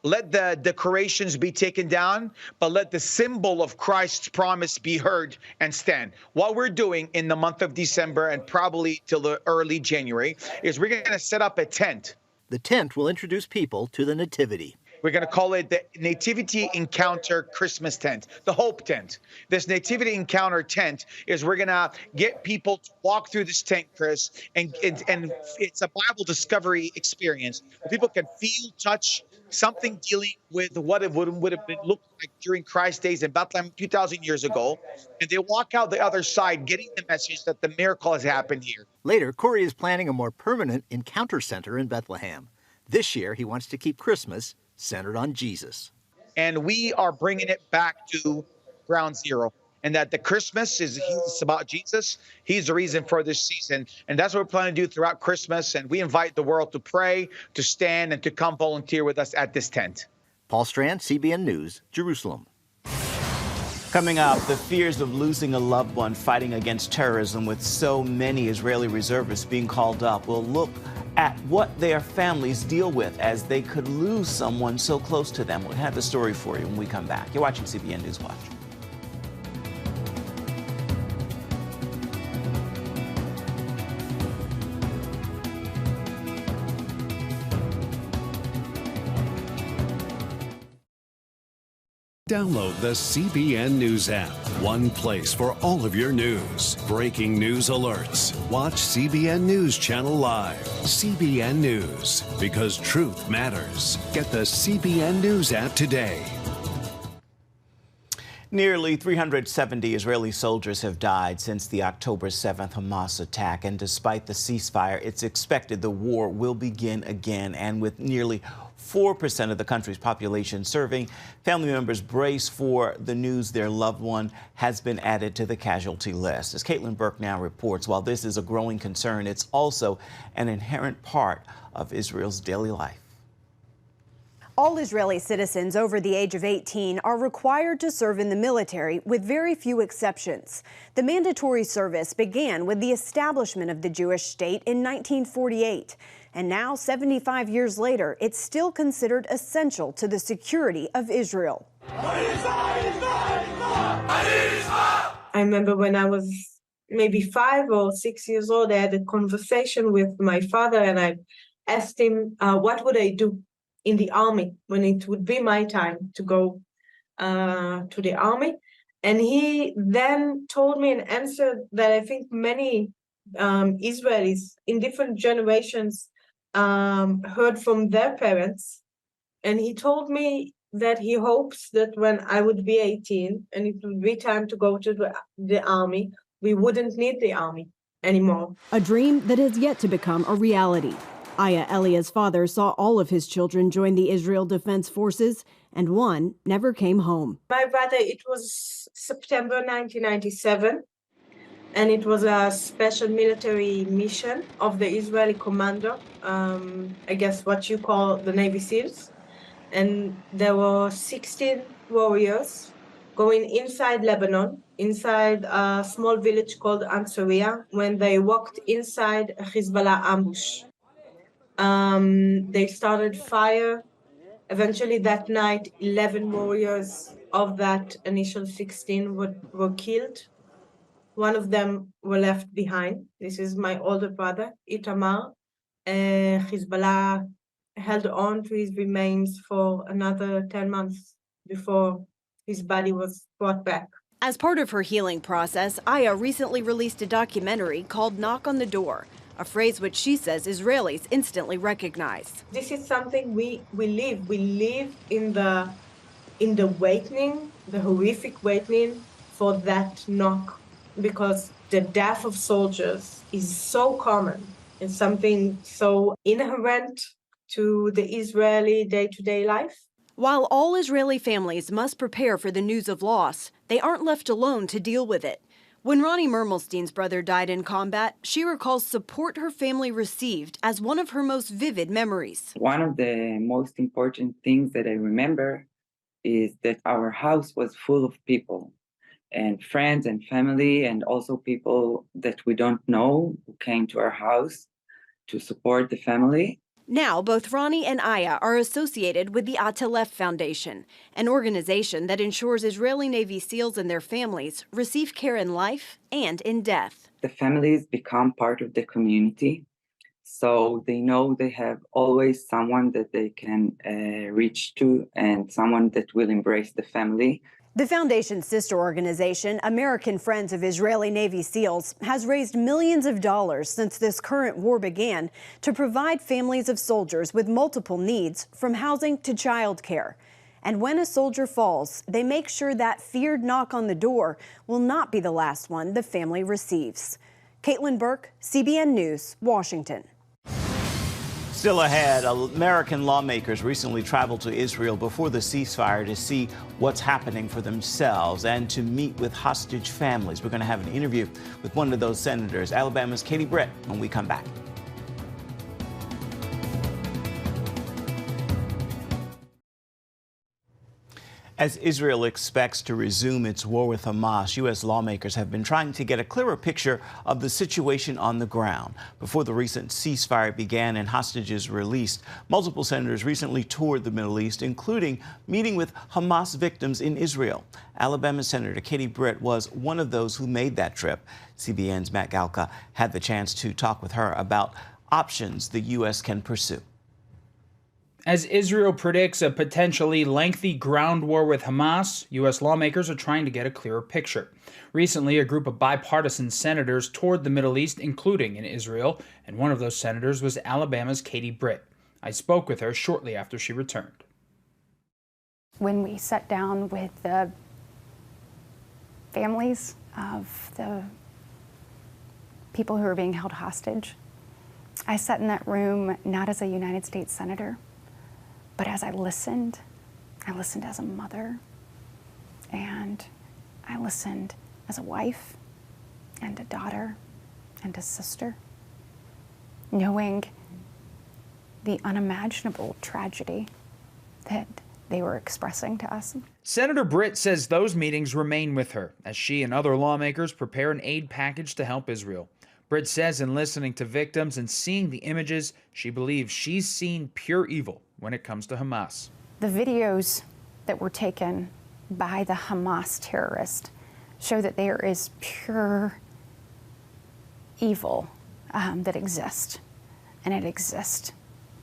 Let the decorations be taken down, but let the symbol of Christ's promise be heard and stand. What we're doing in the month of December and probably till the early January is we're going to set up a tent. The tent will introduce people to the Nativity. We're going to call it the Nativity Encounter Christmas Tent, the Hope Tent. This Nativity Encounter tent is we're going to get people to walk through this tent, Chris, and it's a Bible discovery experience where people can feel, touch, something dealing with what it would have been looked like during Christ's days in Bethlehem 2,000 years ago. And they walk out the other side getting the message that the miracle has happened here. Later, Corey is planning a more permanent encounter center in Bethlehem. This year, he wants to keep Christmas centered on Jesus. And we are bringing it back to ground zero. And that the Christmas is about Jesus. He's the reason for this season. And that's what we're planning to do throughout Christmas. And we invite the world to pray, to stand, and to come volunteer with us at this tent. Paul Strand, CBN News, Jerusalem. Coming up, the fears of losing a loved one fighting against terrorism with so many Israeli reservists being called up. We'll look at what their families deal with as they could lose someone so close to them. We'll have the story for you when we come back. You're watching CBN Newswatch. Download the CBN News app. One place for all of your news. Breaking news alerts. Watch CBN News Channel Live. CBN News. Because truth matters. Get the CBN News app today. Nearly 370 Israeli soldiers have died since the October 7th Hamas attack. And despite the ceasefire, it's expected the war will begin again. And with nearly 4% of the country's population serving, family members brace for the news their loved one has been added to the casualty list. As Caitlin Burke now reports, while this is a growing concern, it's also an inherent part of Israel's daily life. All Israeli citizens over the age of 18 are required to serve in the military, with very few exceptions. The mandatory service began with the establishment of the Jewish state in 1948. And now, 75 years later, it's still considered essential to the security of Israel. I remember when I was maybe 5 or 6 years old, I had a conversation with my father, and I asked him, what would I do in the army when it would be my time to go to the army? And he then told me an answer that I think many Israelis in different generations heard from their parents. And he told me that he hopes that when I would be 18 and it would be time to go to the army, we wouldn't need the army anymore. A dream that has yet to become a reality. Aya Elia's father saw all of his children join the Israel Defense Forces, and one never came home. My brother, it was September 1997, and it was a special military mission of the Israeli commando, I guess what you call the Navy SEALs. And there were 16 warriors going inside Lebanon, inside a small village called Ansariya, when they walked inside a Hezbollah ambush. They started fire. Eventually that night, 11 warriors of that initial 16 were killed. One of them were left behind. This is my older brother, Itamar. Hezbollah held on to his remains for another 10 months before his body was brought back. As part of her healing process, Aya recently released a documentary called Knock on the Door, a phrase which she says Israelis instantly recognize. This is something we live. We live in the awakening, the horrific awakening for that knock, because the death of soldiers is so common and something so inherent to the Israeli day-to-day life. While all Israeli families must prepare for the news of loss, they aren't left alone to deal with it. When Ronnie Mermelstein's brother died in combat, she recalls support her family received as one of her most vivid memories. One of the most important things that I remember is that our house was full of people, and friends and family, and also people that we don't know who came to our house to support the family. Now, both Ronnie and Aya are associated with the Atelef Foundation, an organization that ensures Israeli Navy SEALs and their families receive care in life and in death. The families become part of the community, so they know they have always someone that they can reach to and someone that will embrace the family. The foundation's sister organization, American Friends of Israeli Navy SEALs, has raised millions of dollars since this current war began to provide families of soldiers with multiple needs, from housing to child care. And when a soldier falls, they make sure that feared knock on the door will not be the last one the family receives. Caitlin Burke, CBN News, Washington. Still ahead, American lawmakers recently traveled to Israel before the ceasefire to see what's happening for themselves and to meet with hostage families. We're going to have an interview with one of those senators, Alabama's Katie Britt, when we come back. As Israel expects to resume its war with Hamas, U.S. lawmakers have been trying to get a clearer picture of the situation on the ground. Before the recent ceasefire began and hostages released, multiple senators recently toured the Middle East, including meeting with Hamas victims in Israel. Alabama Senator Katie Britt was one of those who made that trip. CBN's Matt Galka had the chance to talk with her about options the U.S. can pursue. As Israel predicts a potentially lengthy ground war with Hamas, U.S. lawmakers are trying to get a clearer picture. Recently, a group of bipartisan senators toured the Middle East, including in Israel, and one of those senators was Alabama's Katie Britt. I spoke with her shortly after she returned. When we sat down with the families of the people who are being held hostage, I sat in that room not as a United States senator, but as I listened as a mother, and I listened as a wife, and a daughter, and a sister, knowing the unimaginable tragedy that they were expressing to us. Senator Britt says those meetings remain with her as she and other lawmakers prepare an aid package to help Israel. Britt says in listening to victims and seeing the images, she believes she's seen pure evil when it comes to Hamas. The videos that were taken by the Hamas terrorist show that there is pure evil that exists, and it exists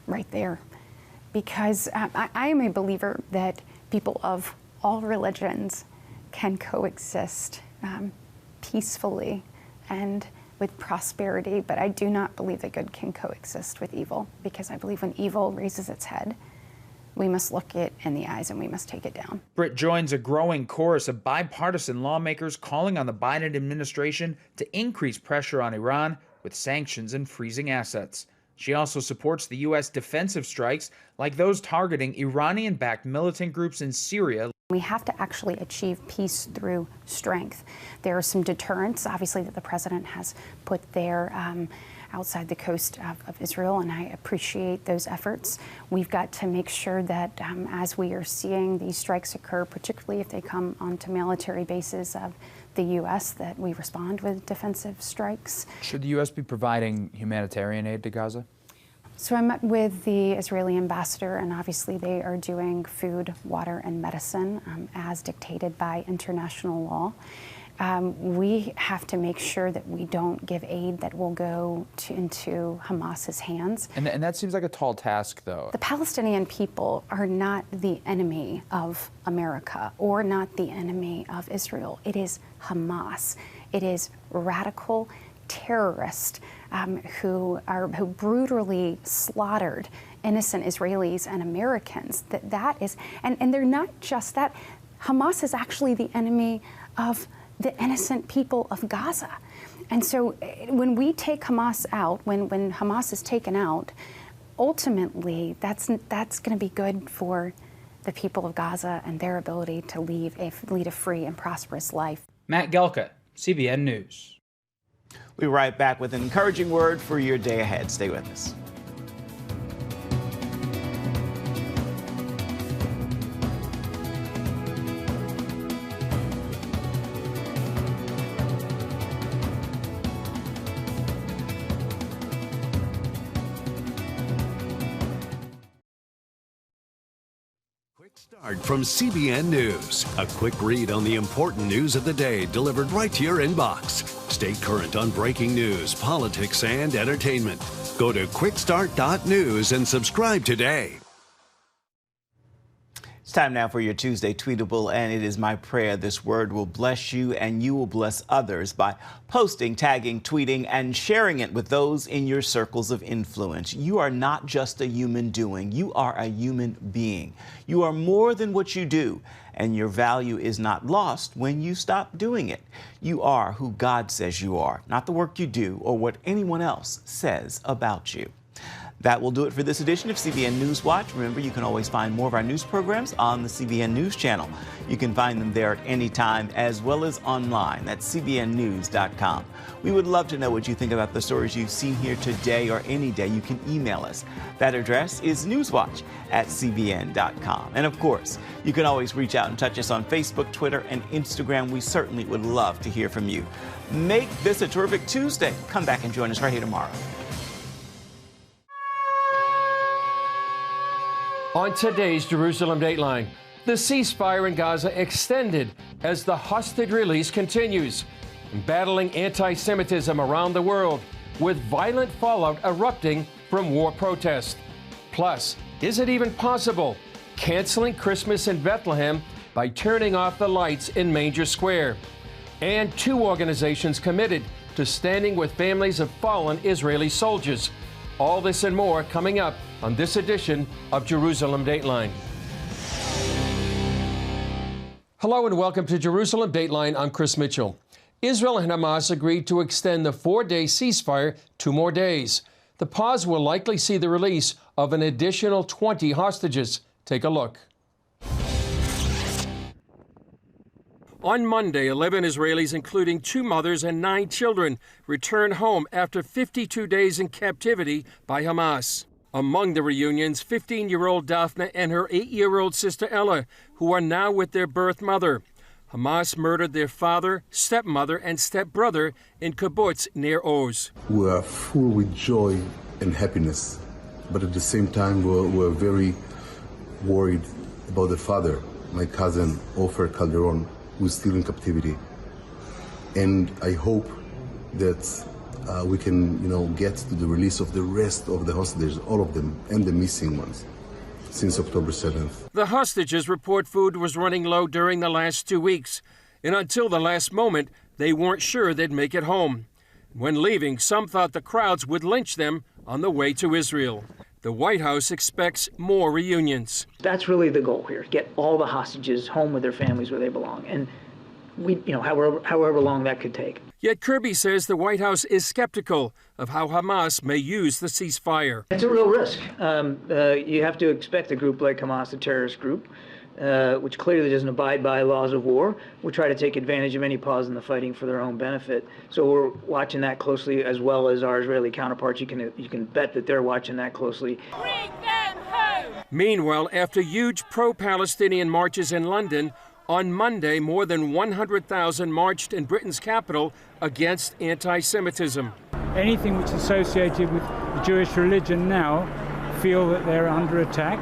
right there. Because I am a believer that people of all religions can coexist peacefully and with prosperity, but I do not believe that good can coexist with evil, because I believe when evil raises its head, we must look it in the eyes and we must take it down. Britt joins a growing chorus of bipartisan lawmakers calling on the Biden administration to increase pressure on Iran with sanctions and freezing assets. She also supports the U.S. defensive strikes like those targeting Iranian-backed militant groups in Syria. We have to actually achieve peace through strength. There are some deterrents, obviously, that the president has put there outside the coast of Israel, and I appreciate those efforts. We've got to make sure that as we are seeing these strikes occur, particularly if they come onto military bases of the U.S., that we respond with defensive strikes. Should the U.S. be providing humanitarian aid to Gaza? So I met with the Israeli ambassador, and obviously they are doing food, water, and medicine as dictated by international law. We have to make sure that we don't give aid that will go into Hamas's hands. And that seems like a tall task, though. The Palestinian people are not the enemy of America or not the enemy of Israel. It is Hamas. It is radical terrorists who brutally slaughtered innocent Israelis and Americans. That is, and they're not just that. Hamas is actually the enemy of the innocent people of Gaza. And so when we take Hamas out, when Hamas is taken out, ultimately that's going to be good for the people of Gaza and their ability to lead a free and prosperous life. Matt Gelka, CBN News. We'll be right back with an encouraging word for your day ahead. Stay with us. Start from CBN News. A quick read on the important news of the day delivered right to your inbox. Stay current on breaking news, politics, and entertainment. Go to quickstart.news and subscribe today. It's time now for your Tuesday Tweetable, and it is my prayer this word will bless you and you will bless others by posting, tagging, tweeting, and sharing it with those in your circles of influence. You are not just a human doing. You are a human being. You are more than what you do, and your value is not lost when you stop doing it. You are who God says you are, not the work you do or what anyone else says about you. That will do it for this edition of CBN Newswatch. Remember, you can always find more of our news programs on the CBN News channel. You can find them there at any time, as well as online at cbnnews.com. We would love to know what you think about the stories you've seen here today or any day. You can email us. That address is newswatch@cbn.com. And of course, you can always reach out and touch us on Facebook, Twitter, and Instagram. We certainly would love to hear from you. Make this a terrific Tuesday. Come back and join us right here tomorrow. On today's Jerusalem Dateline, the ceasefire in Gaza extended as the hostage release continues, battling anti-Semitism around the world, with violent fallout erupting from war protests. Plus, is it even possible canceling Christmas in Bethlehem by turning off the lights in Manger Square? And 2 organizations committed to standing with families of fallen Israeli soldiers. All this and more coming up on this edition of Jerusalem Dateline. Hello and welcome to Jerusalem Dateline. I'm Chris Mitchell. Israel and Hamas agreed to extend the 4-day ceasefire 2 more days. The pause will likely see the release of an additional 20 hostages. Take a look. On Monday, 11 Israelis, including 2 mothers and 9 children, returned home after 52 days in captivity by Hamas. Among the reunions, 15-year-old Daphne and her 8-year-old sister Ella, who are now with their birth mother. Hamas murdered their father, stepmother, and stepbrother in kibbutz near Oz. We are full with joy and happiness, but at the same time, we're very worried about the father, my cousin Ofer Calderon, who's still in captivity. And I hope that we can, get to the release of the rest of the hostages, all of them, and the missing ones, since October 7th. The hostages report food was running low during the last 2 weeks, and until the last moment, they weren't sure they'd make it home. When leaving, some thought the crowds would lynch them on the way to Israel. The White House expects more reunions. That's really the goal here, get all the hostages home with their families where they belong. And however long that could take. Yet Kirby says the White House is skeptical of how Hamas may use the ceasefire. It's a real risk. You have to expect a group like Hamas, a terrorist group, which clearly doesn't abide by laws of war, will try to take advantage of any pause in the fighting for their own benefit. So we're watching that closely, as well as our Israeli counterparts. You can bet that they're watching that closely. Bring them home! Meanwhile, after huge pro-Palestinian marches in London, on Monday, more than 100,000 marched in Britain's capital against anti-Semitism. Anything which is associated with the Jewish religion now feel that they're under attack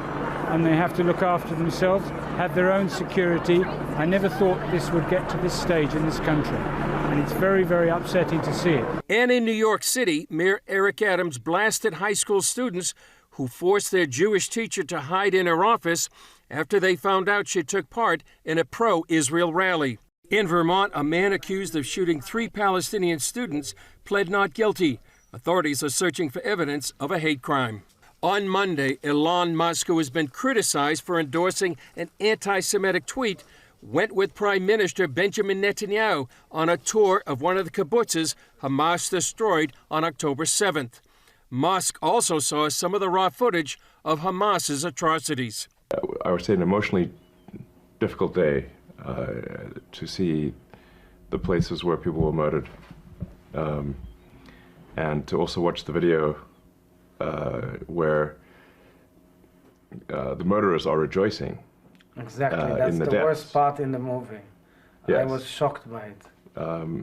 and they have to look after themselves, have their own security. I never thought this would get to this stage in this country, and it's very, very upsetting to see it. And in New York City, Mayor Eric Adams blasted high school students who forced their Jewish teacher to hide in her office after they found out she took part in a pro-Israel rally. In Vermont, a man accused of shooting 3 Palestinian students pled not guilty. Authorities are searching for evidence of a hate crime. On Monday, Elon Musk, who has been criticized for endorsing an anti-Semitic tweet, went with Prime Minister Benjamin Netanyahu on a tour of one of the kibbutzes Hamas destroyed on October 7th. Musk also saw some of the raw footage of Hamas's atrocities. I would say an emotionally difficult day to see the places where people were murdered, and to also watch the video where the murderers are rejoicing. Exactly, that's the worst part in the movie. Yes. I was shocked by it.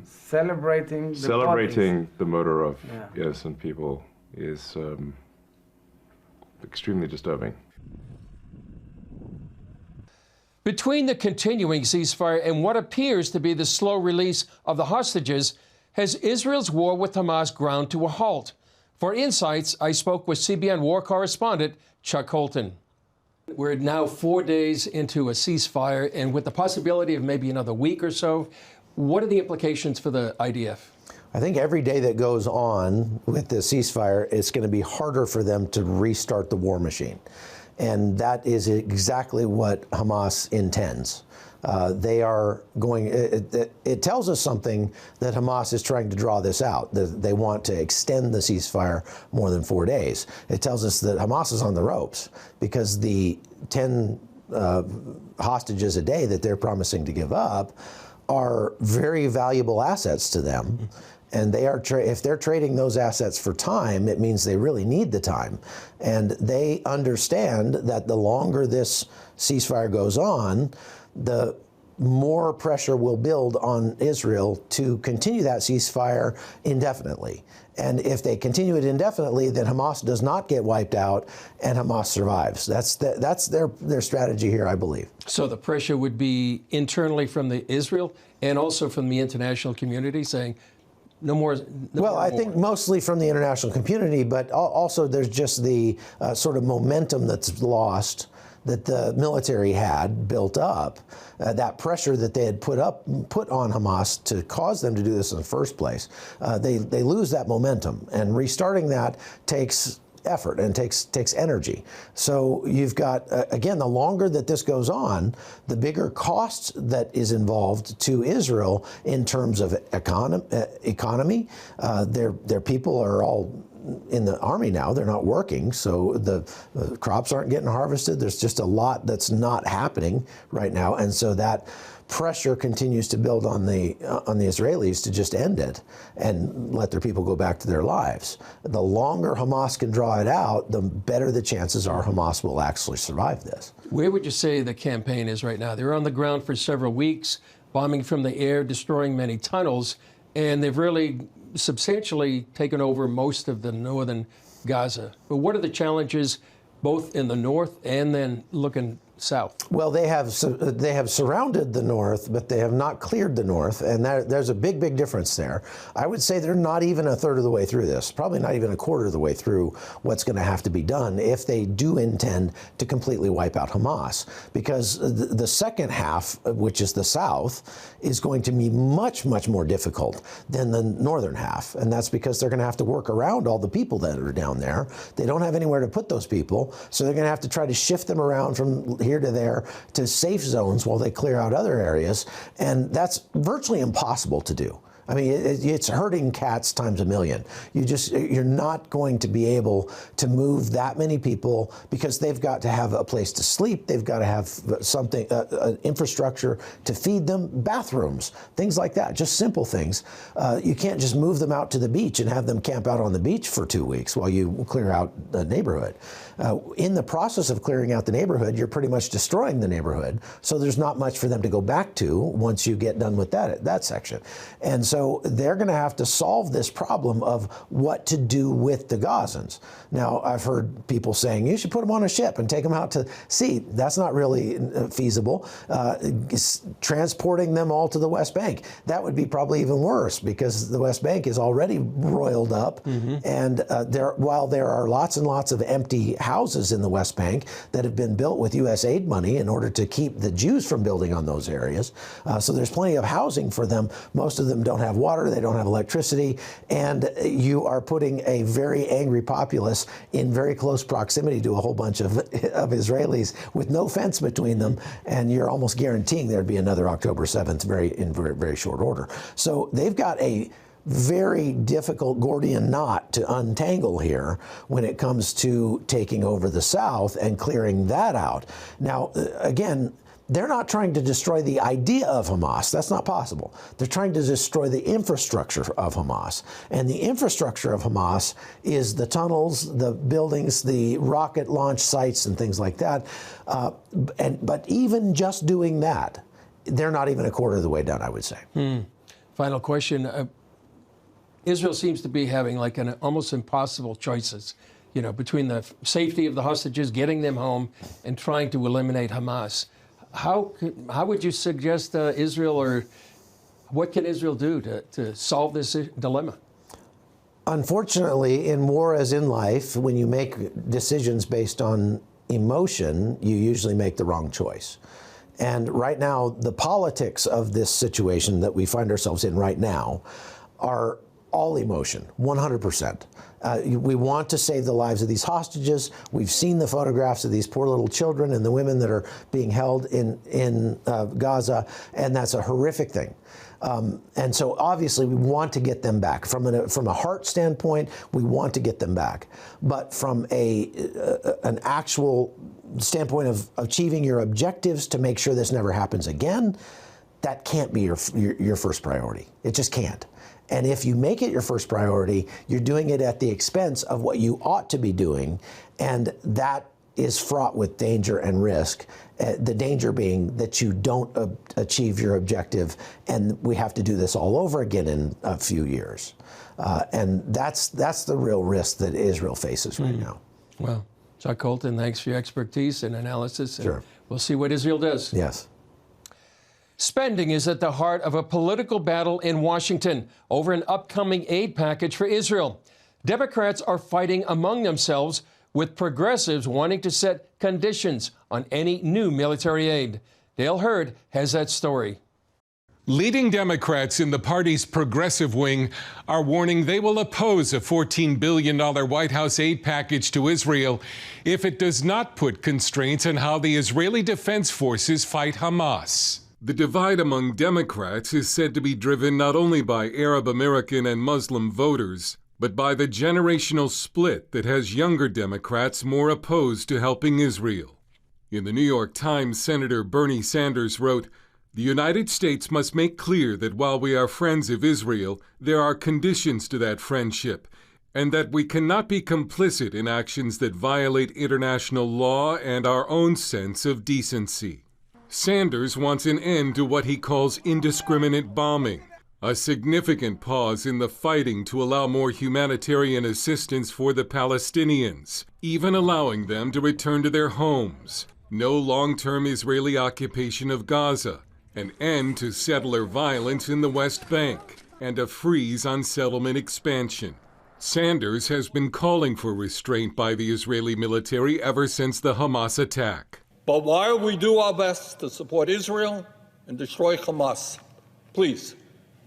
Celebrating the murder of innocent people is extremely disturbing. Between the continuing ceasefire and what appears to be the slow release of the hostages, has Israel's war with Hamas ground to a halt? For insights, I spoke with CBN war correspondent Chuck Holton. We're now 4 days into a ceasefire, and with the possibility of maybe another week or so, what are the implications for the IDF? I think every day that goes on with the ceasefire, it's going to be harder for them to restart the war machine. And that is exactly what Hamas intends. They are going, it tells us something that Hamas is trying to draw this out. They want to extend the ceasefire more than 4 days. It tells us that Hamas is on the ropes because the 10 hostages a day that they're promising to give up are very valuable assets to them. And they are if they're trading those assets for time, it means they really need the time. And they understand that the longer this ceasefire goes on, the more pressure will build on Israel to continue that ceasefire indefinitely. And if they continue it indefinitely, then Hamas does not get wiped out and Hamas survives. That's their strategy here, I believe. So the pressure would be internally from the Israel and also from the international community saying, no more. Well, I think mostly from the international community, but also there's just the sort of momentum that's lost that the military had built up, that pressure that they had put on Hamas to cause them to do this in the first place. They lose that momentum, and restarting that takes effort and takes energy. So you've got, again, the longer that this goes on, the bigger cost that is involved to Israel in terms of economy. Their people are all in the army now. They're not working, so the crops aren't getting harvested. There's just a lot that's not happening right now, and so that pressure continues to build on the Israelis to just end it and let their people go back to their lives. The longer Hamas can draw it out, the better the chances are Hamas will actually survive this. Where would you say the campaign is right now? They're on the ground for several weeks, bombing from the air, destroying many tunnels, and they've really substantially taken over most of the northern Gaza. But what are the challenges both in the north and then looking south? Well, they have surrounded the north, but they have not cleared the north, and there's a big difference there. I would say they're not even a third of the way through this, probably not even a quarter of the way through what's going to have to be done if they do intend to completely wipe out Hamas, because the second half, which is the south, is going to be much more difficult than the northern half, and that's because they're going to have to work around all the people that are down there. They don't have anywhere to put those people, so they're going to have to try to shift them around from here to there to safe zones while they clear out other areas, and that's virtually impossible to do. I mean, it's herding cats times a million. You're not going to be able to move that many people because they've got to have a place to sleep. They've got to have something, infrastructure to feed them, bathrooms, things like that, just simple things. You can't just move them out to the beach and have them camp out on the beach for 2 weeks while you clear out the neighborhood. In the process of clearing out the neighborhood, you're pretty much destroying the neighborhood. So there's not much for them to go back to once you get done with that section. And so they're going to have to solve this problem of what to do with the Gazans. Now, I've heard people saying, you should put them on a ship and take them out to sea. That's not really feasible. Transporting them all to the West Bank, that would be probably even worse because the West Bank is already roiled up. And while there are lots and lots of empty houses in the West Bank that have been built with U.S. aid money in order to keep the Jews from building on those areas, so there's plenty of housing for them. Most of them don't have water, they don't have electricity, and you are putting a very angry populace in very close proximity to a whole bunch of Israelis with no fence between them, and you're almost guaranteeing there'd be another October 7th in very short order. So they've got a very difficult Gordian knot to untangle here when it comes to taking over the South and clearing that out. Now, again, they're not trying to destroy the idea of Hamas. That's not possible. They're trying to destroy the infrastructure of Hamas. And the infrastructure of Hamas is the tunnels, the buildings, the rocket launch sites, and things like that. But even just doing that, they're not even a quarter of the way done, I would say. Final question. Israel seems to be having like an almost impossible choices, between the safety of the hostages, getting them home, and trying to eliminate Hamas. How would you suggest Israel, or what can Israel do to solve this dilemma? Unfortunately, in war as in life, when you make decisions based on emotion, you usually make the wrong choice. And right now, the politics of this situation that we find ourselves in right now are all emotion, 100%. We want to save the lives of these hostages. We've seen the photographs of these poor little children and the women that are being held in Gaza, and that's a horrific thing. And so obviously we want to get them back. From a heart standpoint, we want to get them back. But from an actual standpoint of achieving your objectives to make sure this never happens again, that can't be your first priority. It just can't. And if you make it your first priority, you're doing it at the expense of what you ought to be doing, and that is fraught with danger and risk. The danger being that you don't achieve your objective, and we have to do this all over again in a few years. And that's the real risk that Israel faces right now. Well, Chuck Colton, thanks for your expertise and analysis. And sure. We'll see what Israel does. Yes. Spending is at the heart of a political battle in Washington over an upcoming aid package for Israel. Democrats are fighting among themselves, with progressives wanting to set conditions on any new military aid. Dale Hurd has that story. Leading Democrats in the party's progressive wing are warning they will oppose a $14 billion White House aid package to Israel if it does not put constraints on how the Israeli Defense Forces fight Hamas. The divide among Democrats is said to be driven not only by Arab American and Muslim voters, but by the generational split that has younger Democrats more opposed to helping Israel. In the New York Times, Senator Bernie Sanders wrote, "The United States must make clear that while we are friends of Israel, there are conditions to that friendship, and that we cannot be complicit in actions that violate international law and our own sense of decency." Sanders wants an end to what he calls indiscriminate bombing, a significant pause in the fighting to allow more humanitarian assistance for the Palestinians, even allowing them to return to their homes, no long-term Israeli occupation of Gaza, an end to settler violence in the West Bank, and a freeze on settlement expansion. Sanders has been calling for restraint by the Israeli military ever since the Hamas attack. But while we do our best to support Israel and destroy Hamas, please,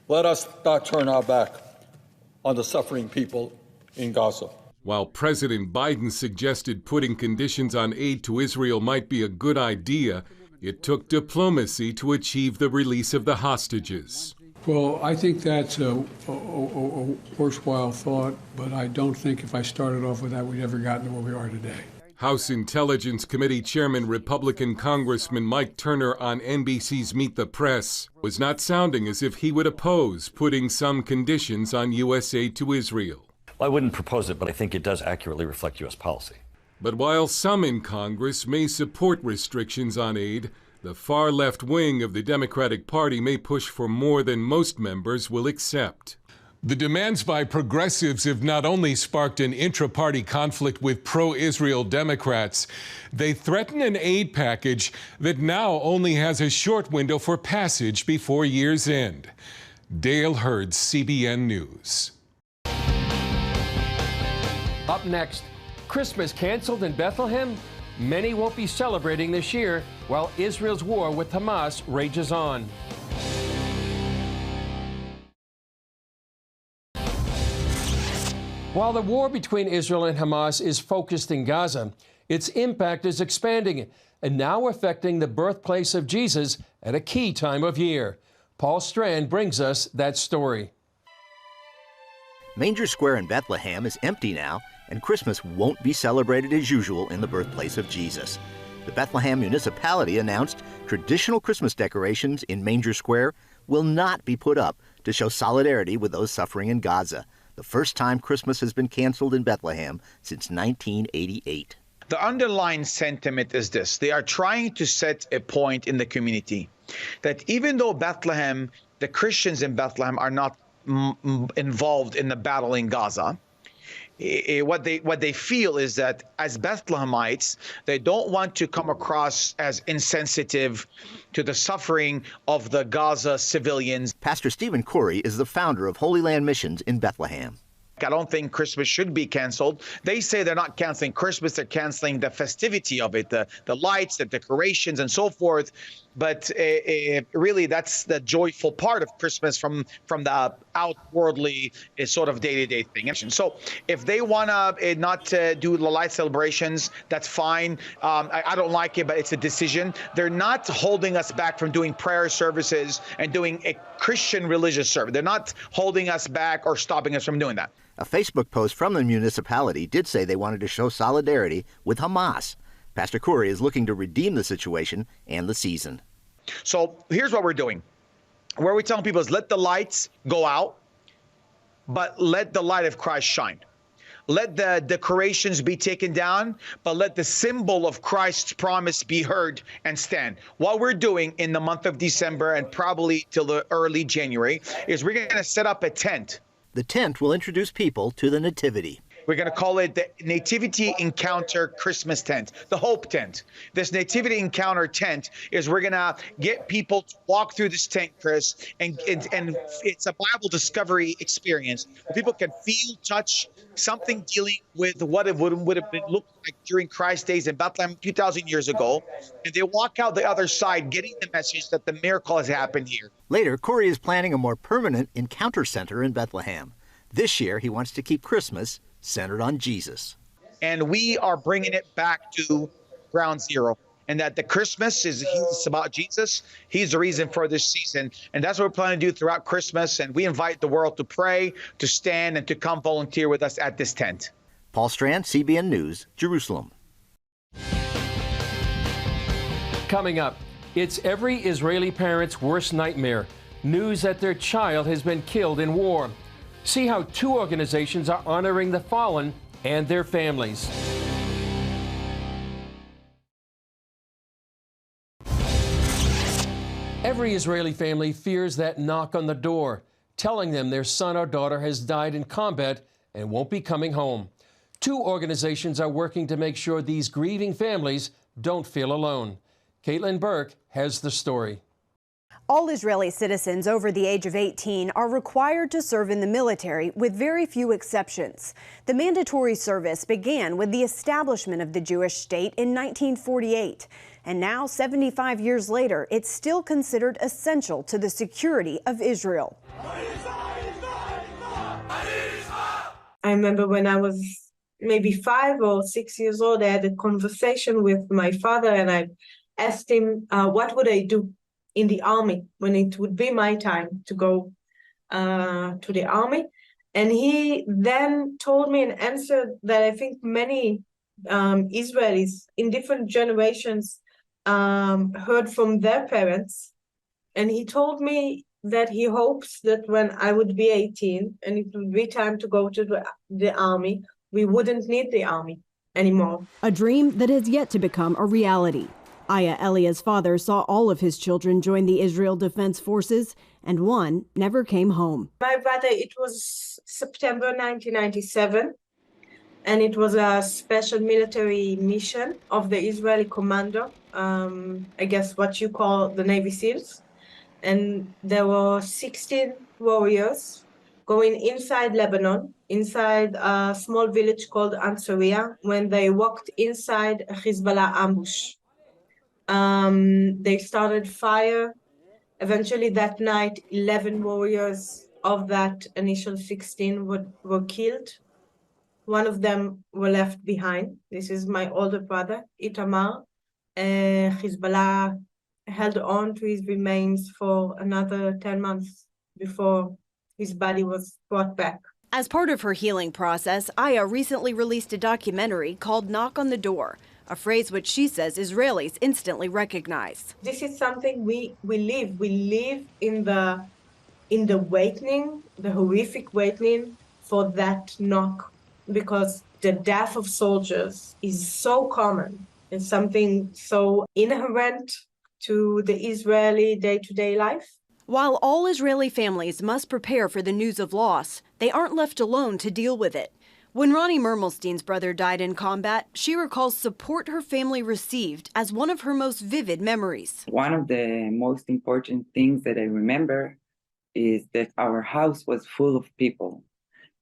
let us not turn our back on the suffering people in Gaza. While President Biden suggested putting conditions on aid to Israel might be a good idea, it took diplomacy to achieve the release of the hostages. Well, I think that's a worthwhile thought, but I don't think if I started off with that, we'd ever gotten to where we are today. House Intelligence Committee Chairman Republican Congressman Mike Turner on NBC's Meet the Press was not sounding as if he would oppose putting some conditions on U.S. aid to Israel. Well, I wouldn't propose it, but I think it does accurately reflect U.S. policy. But while some in Congress may support restrictions on aid, the far left wing of the Democratic Party may push for more than most members will accept. The demands by progressives have not only sparked an intra-party conflict with pro-Israel Democrats, they threaten an aid package that now only has a short window for passage before year's end. Dale Hurd, CBN News. Up next, Christmas canceled in Bethlehem? Many won't be celebrating this year while Israel's war with Hamas rages on. While the war between Israel and Hamas is focused in Gaza, its impact is expanding and now affecting the birthplace of Jesus at a key time of year. Paul Strand brings us that story. Manger Square in Bethlehem is empty now, and Christmas won't be celebrated as usual in the birthplace of Jesus. The Bethlehem municipality announced traditional Christmas decorations in Manger Square will not be put up to show solidarity with those suffering in Gaza. The first time Christmas has been canceled in Bethlehem since 1988. The underlying sentiment is this. They are trying to set a point in the community that even though Bethlehem, the Christians in Bethlehem are not involved in the battle in Gaza, what they feel is that as Bethlehemites, they don't want to come across as insensitive to the suffering of the Gaza civilians. Pastor Stephen Corey is the founder of Holy Land Missions in Bethlehem. I don't think Christmas should be canceled. They say they're not canceling Christmas, they're canceling the festivity of it, the lights, the decorations, and so forth. But really, that's the joyful part of Christmas from the outwardly sort of day-to-day thing. So if they want to not do the light celebrations, that's fine. I don't like it, but it's a decision. They're not holding us back from doing prayer services and doing a Christian religious service. They're not holding us back or stopping us from doing that. A Facebook post from the municipality did say they wanted to show solidarity with Hamas. Pastor Corey is looking to redeem the situation and the season. So here's what we're doing. Where we're telling people is let the lights go out, but let the light of Christ shine. Let the decorations be taken down, but let the symbol of Christ's promise be heard and stand. What we're doing in the month of December and probably till the early January is we're going to set up a tent. The tent will introduce people to the Nativity. We're going to call it the Nativity Encounter Christmas Tent, the Hope Tent. This Nativity Encounter tent is we're going to get people to walk through this tent, Chris, and it's a Bible discovery experience where people can feel, touch, something dealing with what it would have been looked like during Christ's days in Bethlehem 2,000 years ago. And they walk out the other side getting the message that the miracle has happened here. Later, Corey is planning a more permanent encounter center in Bethlehem. This year, he wants to keep Christmas centered on Jesus. And we are bringing it back to ground zero. And that the Christmas is about Jesus. He's the reason for this season. And that's what we're planning to do throughout Christmas. And we invite the world to pray, to stand, and to come volunteer with us at this tent. Paul Strand, CBN News, Jerusalem. Coming up, it's every Israeli parent's worst nightmare. News that their child has been killed in war. See how two organizations are honoring the fallen and their families. Every Israeli family fears that knock on the door, telling them their son or daughter has died in combat and won't be coming home. Two organizations are working to make sure these grieving families don't feel alone. Caitlin Burke has the story. All Israeli citizens over the age of 18 are required to serve in the military, with very few exceptions. The mandatory service began with the establishment of the Jewish state in 1948. And now, 75 years later, it's still considered essential to the security of Israel. I remember when I was maybe 5 or 6 years old, I had a conversation with my father, and I asked him, what would I do in the army when it would be my time to go to the army? And he then told me an answer that I think many Israelis in different generations heard from their parents. And he told me that he hopes that when I would be 18 and it would be time to go to the army, we wouldn't need the army anymore. A dream that has yet to become a reality. Aya Elia's father saw all of his children join the Israel Defense Forces, and one never came home. My brother, it was September 1997, and it was a special military mission of the Israeli commando, I guess what you call the Navy SEALs. And there were 16 warriors going inside Lebanon, inside a small village called Ansariya, when they walked inside a Hezbollah ambush. They started fire. Eventually that night, 11 warriors of that initial 16 were killed. One of them were left behind. This is my older brother, Itamar. Hezbollah held on to his remains for another 10 months before his body was brought back. As part of her healing process, Aya recently released a documentary called Knock on the Door, a phrase which she says Israelis instantly recognize. This is something we live. We live in the waiting, the horrific waiting for that knock, because the death of soldiers is so common. It's something so inherent to the Israeli day-to-day life. While all Israeli families must prepare for the news of loss, they aren't left alone to deal with it. When Ronnie Mermelstein's brother died in combat, she recalls support her family received as one of her most vivid memories. One of the most important things that I remember is that our house was full of people,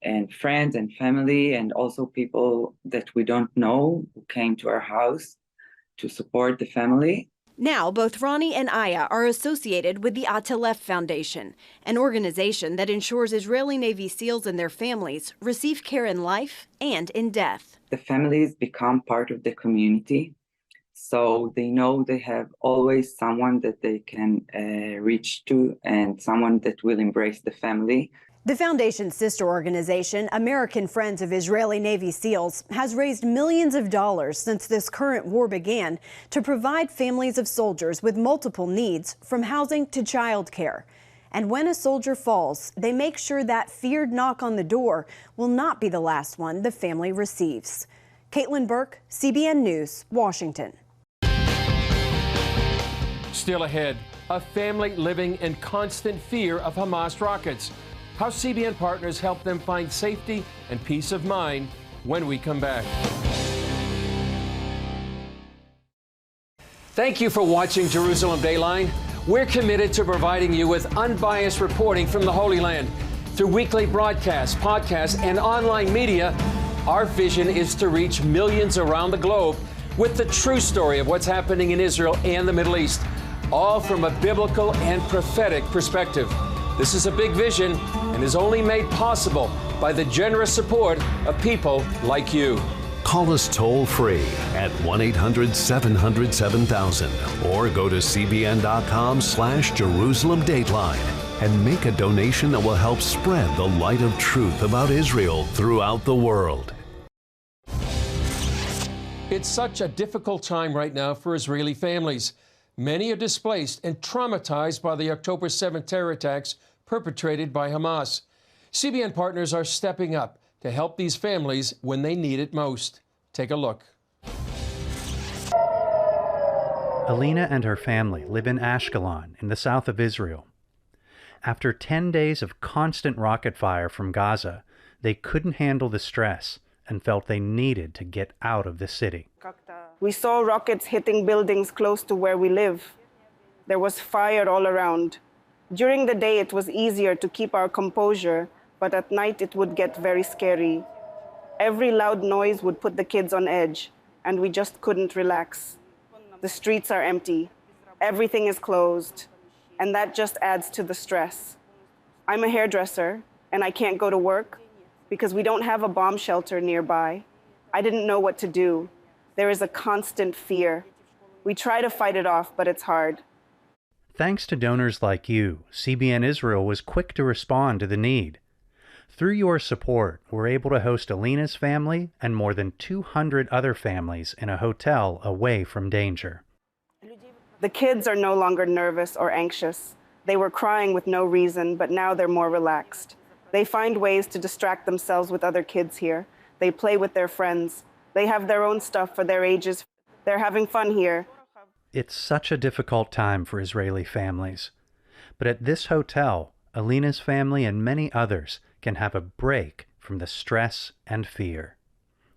and friends and family, and also people that we don't know who came to our house to support the family. Now, both Ronnie and Aya are associated with the Atelef Foundation, an organization that ensures Israeli Navy SEALs and their families receive care in life and in death. The families become part of the community, so they know they have always someone that they can reach to and someone that will embrace the family. The foundation's sister organization, American Friends of Israeli Navy SEALs, has raised millions of dollars since this current war began to provide families of soldiers with multiple needs, from housing to childcare. And when a soldier falls, they make sure that feared knock on the door will not be the last one the family receives. Caitlin Burke, CBN News, Washington. Still ahead, a family living in constant fear of Hamas rockets. How CBN partners help them find safety and peace of mind when we come back. Thank you for watching Jerusalem Dateline. We're committed to providing you with unbiased reporting from the Holy Land. Through weekly broadcasts, podcasts, and online media, our vision is to reach millions around the globe with the true story of what's happening in Israel and the Middle East, all from a biblical and prophetic perspective. This is a big vision and is only made possible by the generous support of people like you. Call us toll-free at 1-800-700-7000 or go to cbn.com/Jerusalem Dateline and make a donation that will help spread the light of truth about Israel throughout the world. It's such a difficult time right now for Israeli families. Many are displaced and traumatized by the October 7th terror attacks perpetrated by Hamas. CBN partners are stepping up to help these families when they need it most. Take a look. Alina and her family live in Ashkelon in the south of Israel. After 10 days of constant rocket fire from Gaza, they couldn't handle the stress and felt they needed to get out of the city. We saw rockets hitting buildings close to where we live. There was fire all around. During the day, it was easier to keep our composure, but at night it would get very scary. Every loud noise would put the kids on edge, and we just couldn't relax. The streets are empty. Everything is closed, and that just adds to the stress. I'm a hairdresser, and I can't go to work because we don't have a bomb shelter nearby. I didn't know what to do. There is a constant fear. We try to fight it off, but it's hard. Thanks to donors like you, CBN Israel was quick to respond to the need. Through your support, we're able to host Alina's family and more than 200 other families in a hotel away from danger. The kids are no longer nervous or anxious. They were crying with no reason, but now they're more relaxed. They find ways to distract themselves with other kids here. They play with their friends. They have their own stuff for their ages. They're having fun here. It's such a difficult time for Israeli families. But at this hotel, Alina's family and many others can have a break from the stress and fear.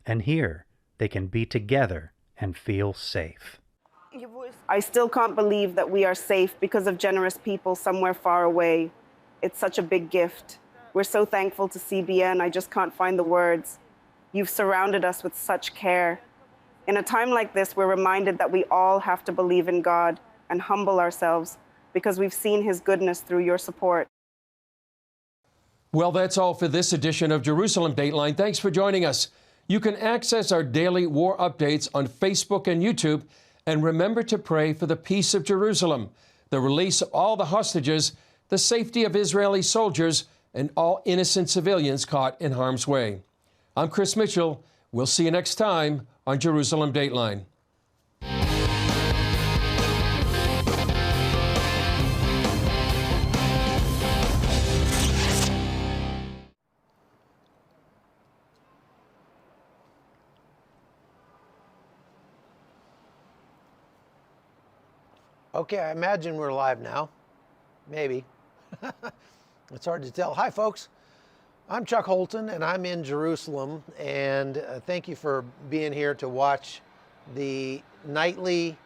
And here, they can be together and feel safe. I still can't believe that we are safe because of generous people somewhere far away. It's such a big gift. We're so thankful to CBN, I just can't find the words. You've surrounded us with such care. In a time like this, we're reminded that we all have to believe in God and humble ourselves because we've seen His goodness through your support. Well, that's all for this edition of Jerusalem Dateline. Thanks for joining us. You can access our daily war updates on Facebook and YouTube. And remember to pray for the peace of Jerusalem, the release of all the hostages, the safety of Israeli soldiers, and all innocent civilians caught in harm's way. I'm Chris Mitchell. We'll see you next time on Jerusalem Dateline. Okay, I imagine we're live now. Maybe. It's hard to tell. Hi, folks. I'm Chuck Holton, and I'm in Jerusalem, and thank you for being here to watch the nightly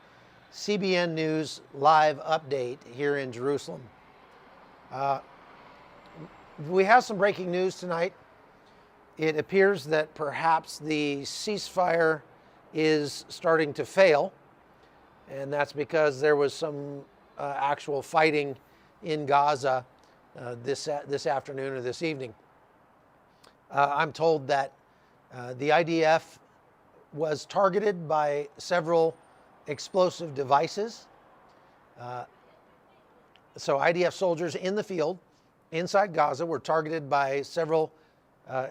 CBN News live update here in Jerusalem. We have some breaking news tonight. It appears that perhaps the ceasefire is starting to fail, and that's because there was some actual fighting in Gaza this afternoon or this evening. I'm told that the IDF was targeted by several explosive devices. So IDF soldiers in the field inside Gaza were targeted by several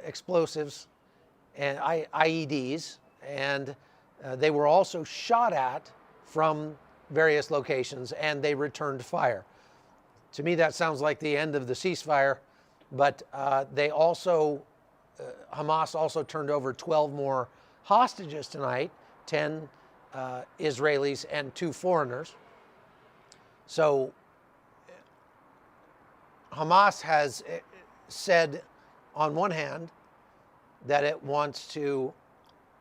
explosives and IEDs, and they were also shot at from various locations, and they returned fire. To me, that sounds like the end of the ceasefire, but Hamas also turned over 12 more hostages tonight, 10 Israelis and 2 foreigners. So Hamas has said, on one hand, that it wants to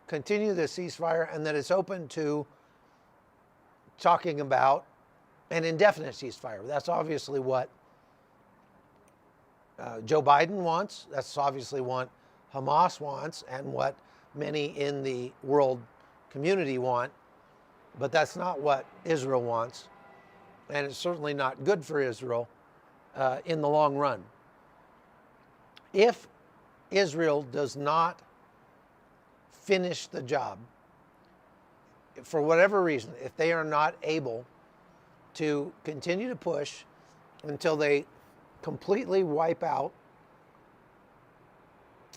continue the ceasefire and that it's open to talking about an indefinite ceasefire. That's obviously what Joe Biden wants. That's obviously what Hamas wants and what many in the world community want. But that's not what Israel wants. And it's certainly not good for Israel in the long run. If Israel does not finish the job, for whatever reason, if they are not able to continue to push until they completely wipe out,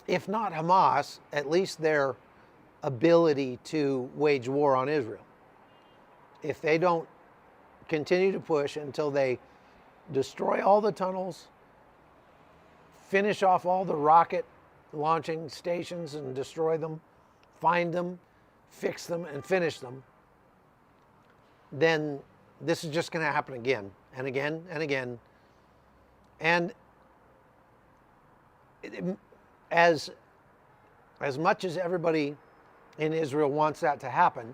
if not Hamas, at least their ability to wage war on Israel. If they don't continue to push until they destroy all the tunnels, finish off all the rocket launching stations and destroy them, find them, fix them, and finish them, then this is just going to happen again and again and again. And as much as everybody in Israel wants that to happen,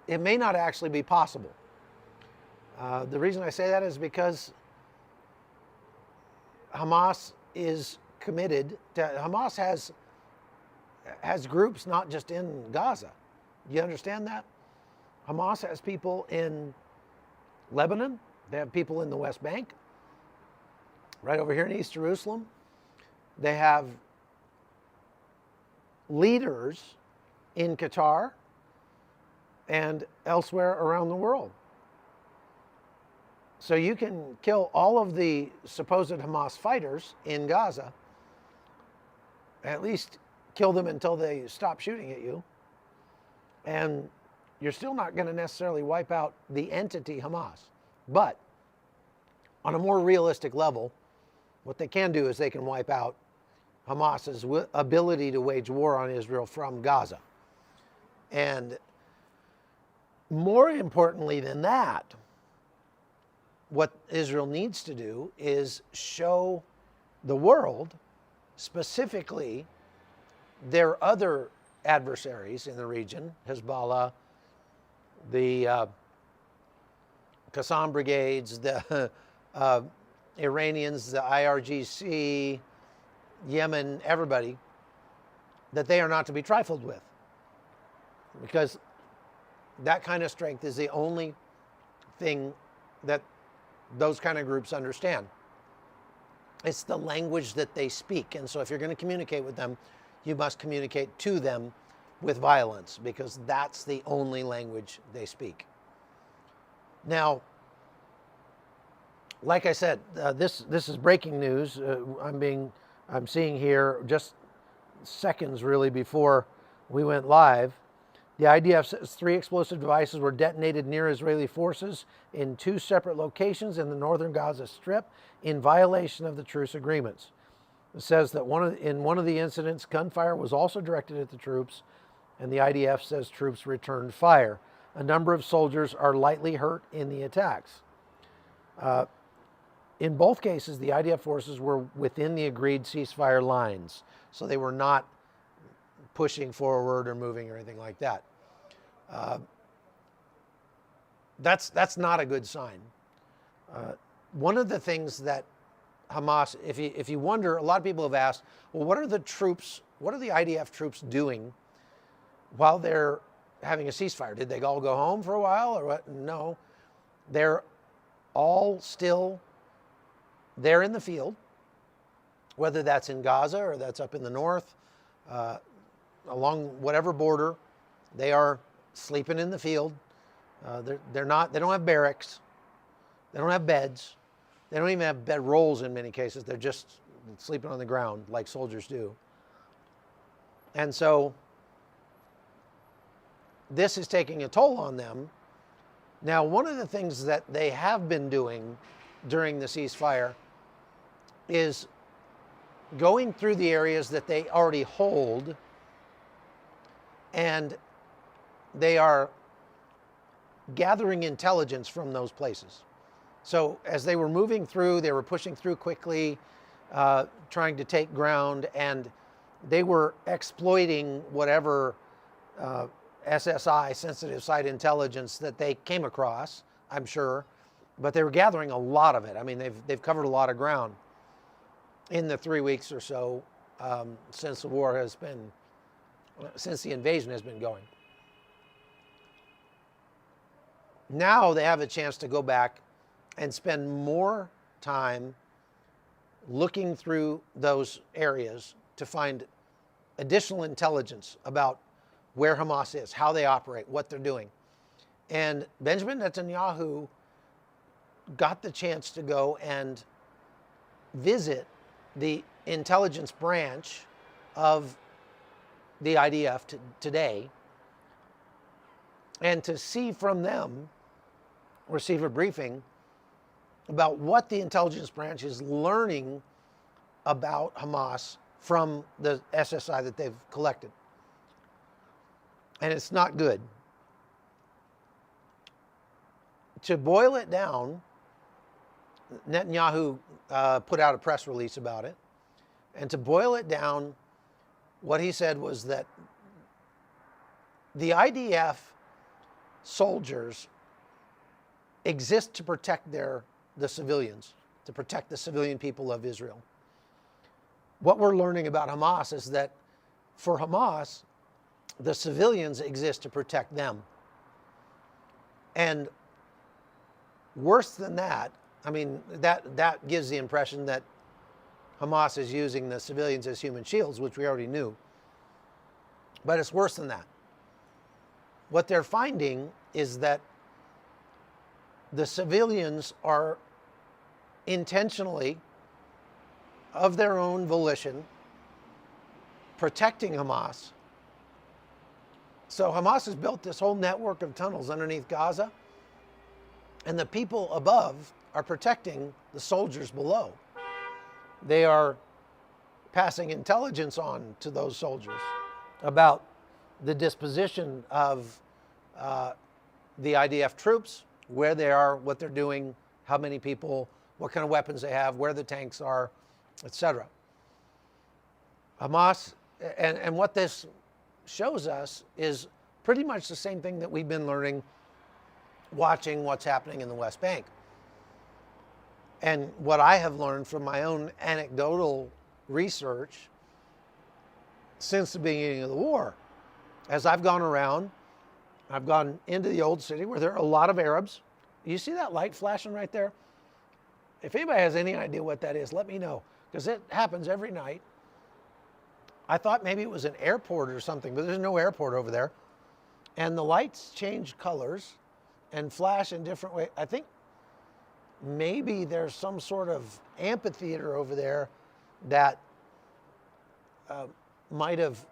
it may not actually be possible. The reason I say that is because Hamas is committed to, Hamas has groups not just in Gaza. You understand that? Hamas has people in Lebanon. They have people in the West Bank. Right over here in East Jerusalem. They have leaders in Qatar and elsewhere around the world. So you can kill all of the supposed Hamas fighters in Gaza, at least kill them until they stop shooting at you, and you're still not going to necessarily wipe out the entity Hamas. But on a more realistic level, what they can do is they can wipe out Hamas's ability to wage war on Israel from Gaza. And more importantly than that, what Israel needs to do is show the world, specifically their other adversaries in the region, Hezbollah, the Qassam brigades, the Iranians, the IRGC, Yemen, everybody, that they are not to be trifled with. Because that kind of strength is the only thing that those kind of groups understand. It's the language that they speak. And so if you're going to communicate with them, you must communicate to them with violence, because that's the only language they speak. Now, like I said, this is breaking news. I'm seeing here just seconds really before we went live. The IDF says 3 explosive devices were detonated near Israeli forces in 2 separate locations in the northern Gaza Strip in violation of the truce agreements. It says that in one of the incidents, gunfire was also directed at the troops, and the IDF says troops returned fire. A number of soldiers are lightly hurt in the attacks. In both cases, the IDF forces were within the agreed ceasefire lines, so they were not pushing forward or moving or anything like that. That's not a good sign. One of the things that Hamas, if you wonder, a lot of people have asked, well, what are the IDF troops doing while they're having a ceasefire? Did they all go home for a while or what? No, they're all still there in the field, whether that's in Gaza or that's up in the north, along whatever border. They are sleeping in the field. They don't have barracks. They don't have beds. They don't even have bed rolls in many cases. They're just sleeping on the ground like soldiers do. And so this is taking a toll on them. Now, one of the things that they have been doing during the ceasefire is going through the areas that they already hold, and they are gathering intelligence from those places. So as they were moving through, they were pushing through quickly, trying to take ground, and they were exploiting whatever SSI, sensitive site intelligence, that they came across, I'm sure, but they were gathering a lot of it. I mean, they've covered a lot of ground in the 3 weeks or so since the war has been, since the invasion has been going. Now they have a chance to go back and spend more time looking through those areas to find additional intelligence about where Hamas is, how they operate, what they're doing. And Benjamin Netanyahu got the chance to go and visit the intelligence branch of the IDF today, and to see from them, receive a briefing about what the intelligence branch is learning about Hamas from the SSI that they've collected. And it's not good. To boil it down, Netanyahu put out a press release about it. And to boil it down, what he said was that the IDF soldiers exist to protect the civilians, to protect the civilian people of Israel. What we're learning about Hamas is that for Hamas, the civilians exist to protect them. And worse than that, I mean, that gives the impression that Hamas is using the civilians as human shields, which we already knew. But it's worse than that. What they're finding is that the civilians are intentionally, of their own volition, protecting Hamas. So Hamas has built this whole network of tunnels underneath Gaza, and the people above are protecting the soldiers below. They are passing intelligence on to those soldiers about the disposition of the IDF troops, where they are, what they're doing, how many people, what kind of weapons they have, where the tanks are, etc. Hamas, and what this shows us is pretty much the same thing that we've been learning watching what's happening in the West Bank. And what I have learned from my own anecdotal research since the beginning of the war. As I've gone around, I've gone into the old city where there are a lot of Arabs. You see that light flashing right there? If anybody has any idea what that is, let me know, because it happens every night. I thought maybe it was an airport or something, but there's no airport over there. And the lights change colors and flash in different ways. I think maybe there's some sort of amphitheater over there that might have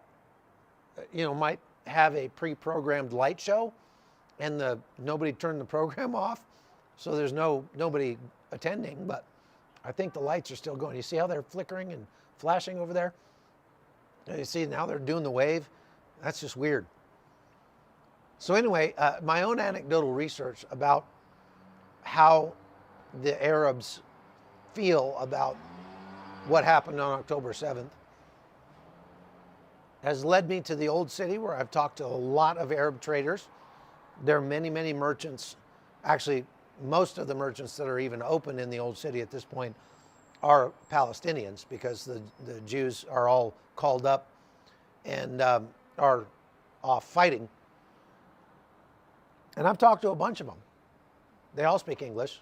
a pre-programmed light show, and nobody turned the program off, so there's nobody attending, but I think the lights are still going. You see how they're flickering and flashing over there? You see now they're doing the wave? That's just weird. So anyway, my own anecdotal research about how the Arabs feel about what happened on October 7th has led me to the Old City, where I've talked to a lot of Arab traders. There are many, many merchants. Actually, most of the merchants that are even open in the Old City at this point are Palestinians, because the Jews are all called up and are off fighting. And I've talked to a bunch of them. They all speak English.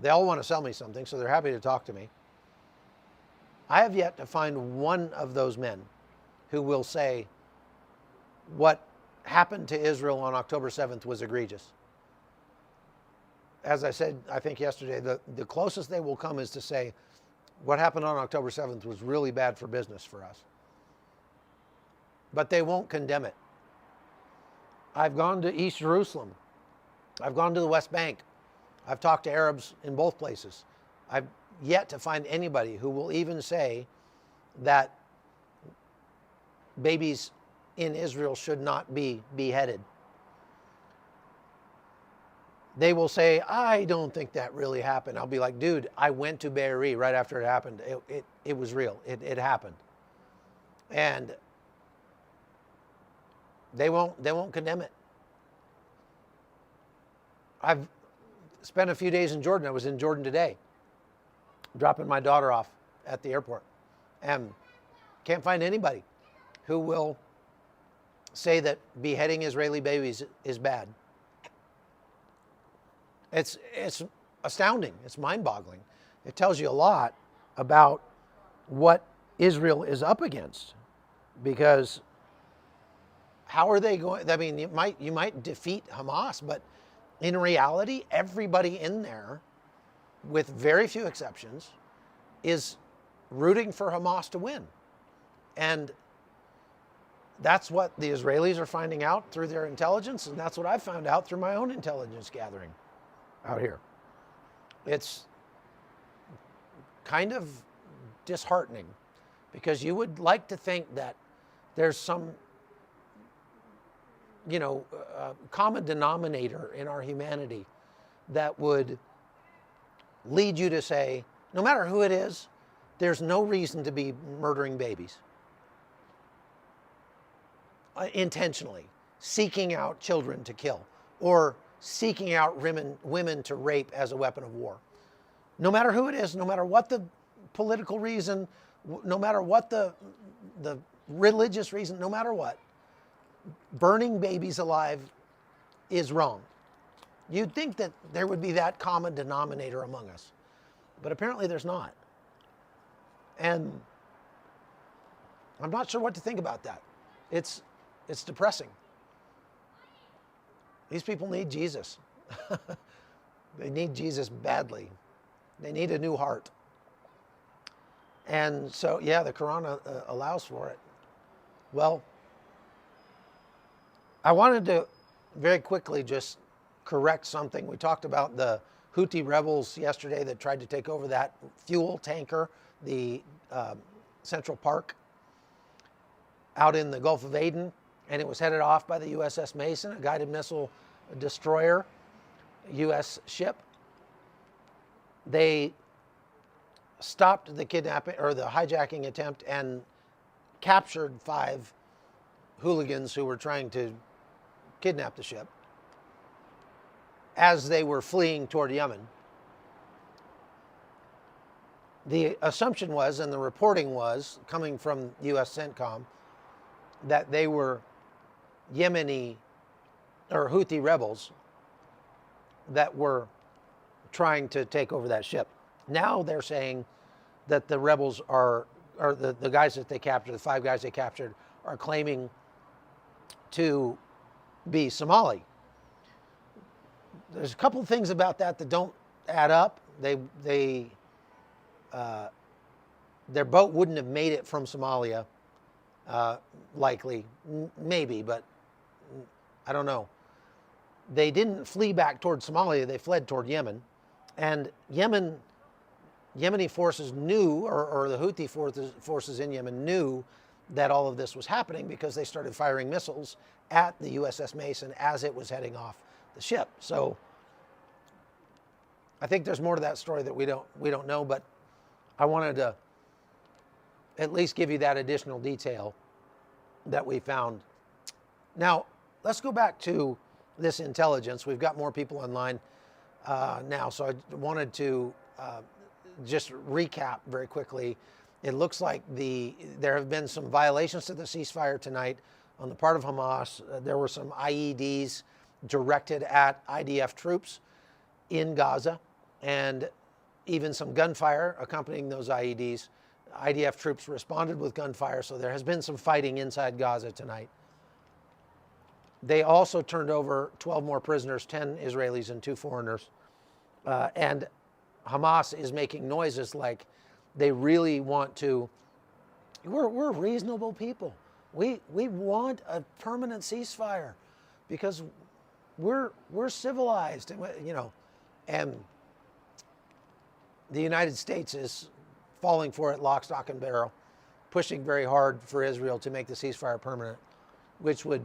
They all want to sell me something, so they're happy to talk to me. I have yet to find one of those men who will say what happened to Israel on October 7th was egregious. As I said, I think yesterday, the closest they will come is to say what happened on October 7th was really bad for business for us. But they won't condemn it. I've gone to East Jerusalem. I've gone to the West Bank. I've talked to Arabs in both places. I've yet to find anybody who will even say that babies in Israel should not be beheaded. They will say, I don't think that really happened. I'll be like, dude, I went to Be'eri right after it happened. It was real. It happened. And they won't condemn it. I've spent a few days in Jordan. I was in Jordan today, dropping my daughter off at the airport, and can't find anybody who will say that beheading Israeli babies is bad. It's astounding. It's mind-boggling. It tells you a lot about what Israel is up against, because how are they going? I mean, you might defeat Hamas, but in reality, everybody in there, with very few exceptions, is rooting for Hamas to win. And that's what the Israelis are finding out through their intelligence, and that's what I've found out through my own intelligence gathering out here. It's kind of disheartening, because you would like to think that there's some common denominator in our humanity that would lead you to say, no matter who it is, there's no reason to be murdering babies. Intentionally, seeking out children to kill, or seeking out women to rape as a weapon of war. No matter who it is, no matter what the political reason, no matter what the religious reason, no matter what, burning babies alive is wrong. You'd think that there would be that common denominator among us, but apparently there's not. And I'm not sure what to think about that. It's depressing. These people need Jesus. They need Jesus badly. They need a new heart. And so, yeah, the Quran allows for it. Well, I wanted to very quickly just correct something. We talked about the Houthi rebels yesterday that tried to take over that fuel tanker, the Central Park, out in the Gulf of Aden, and it was headed off by the USS Mason, a guided missile destroyer, U.S. ship. They stopped the kidnapping or the hijacking attempt and captured 5 hooligans who were trying to kidnap the ship as they were fleeing toward Yemen. The assumption was, and the reporting was, coming from U.S. CENTCOM, that they were Yemeni or Houthi rebels that were trying to take over that ship. Now they're saying that the rebels or the guys that they captured, the 5 guys they captured, are claiming to be Somali. There's a couple of things about that that don't add up. Their boat wouldn't have made it from Somalia, likely, maybe, but I don't know. They didn't flee back toward Somalia, they fled toward Yemen. And Yemeni forces knew, or the Houthi forces in Yemen knew that all of this was happening, because they started firing missiles at the USS Mason as it was heading off the ship. So I think there's more to that story that we don't know, but I wanted to at least give you that additional detail that we found. Now, let's go back to this intelligence. We've got more people online now, so I wanted to just recap very quickly. It looks like there have been some violations to the ceasefire tonight on the part of Hamas. There were some IEDs directed at IDF troops in Gaza, and even some gunfire accompanying those IEDs. IDF troops responded with gunfire, so there has been some fighting inside Gaza tonight. They also turned over 12 more prisoners, 10 Israelis and 2 foreigners. And Hamas is making noises like they really want to. We're reasonable people. We want a permanent ceasefire because we're civilized, and the United States is falling for it lock, stock, and barrel, pushing very hard for Israel to make the ceasefire permanent, which would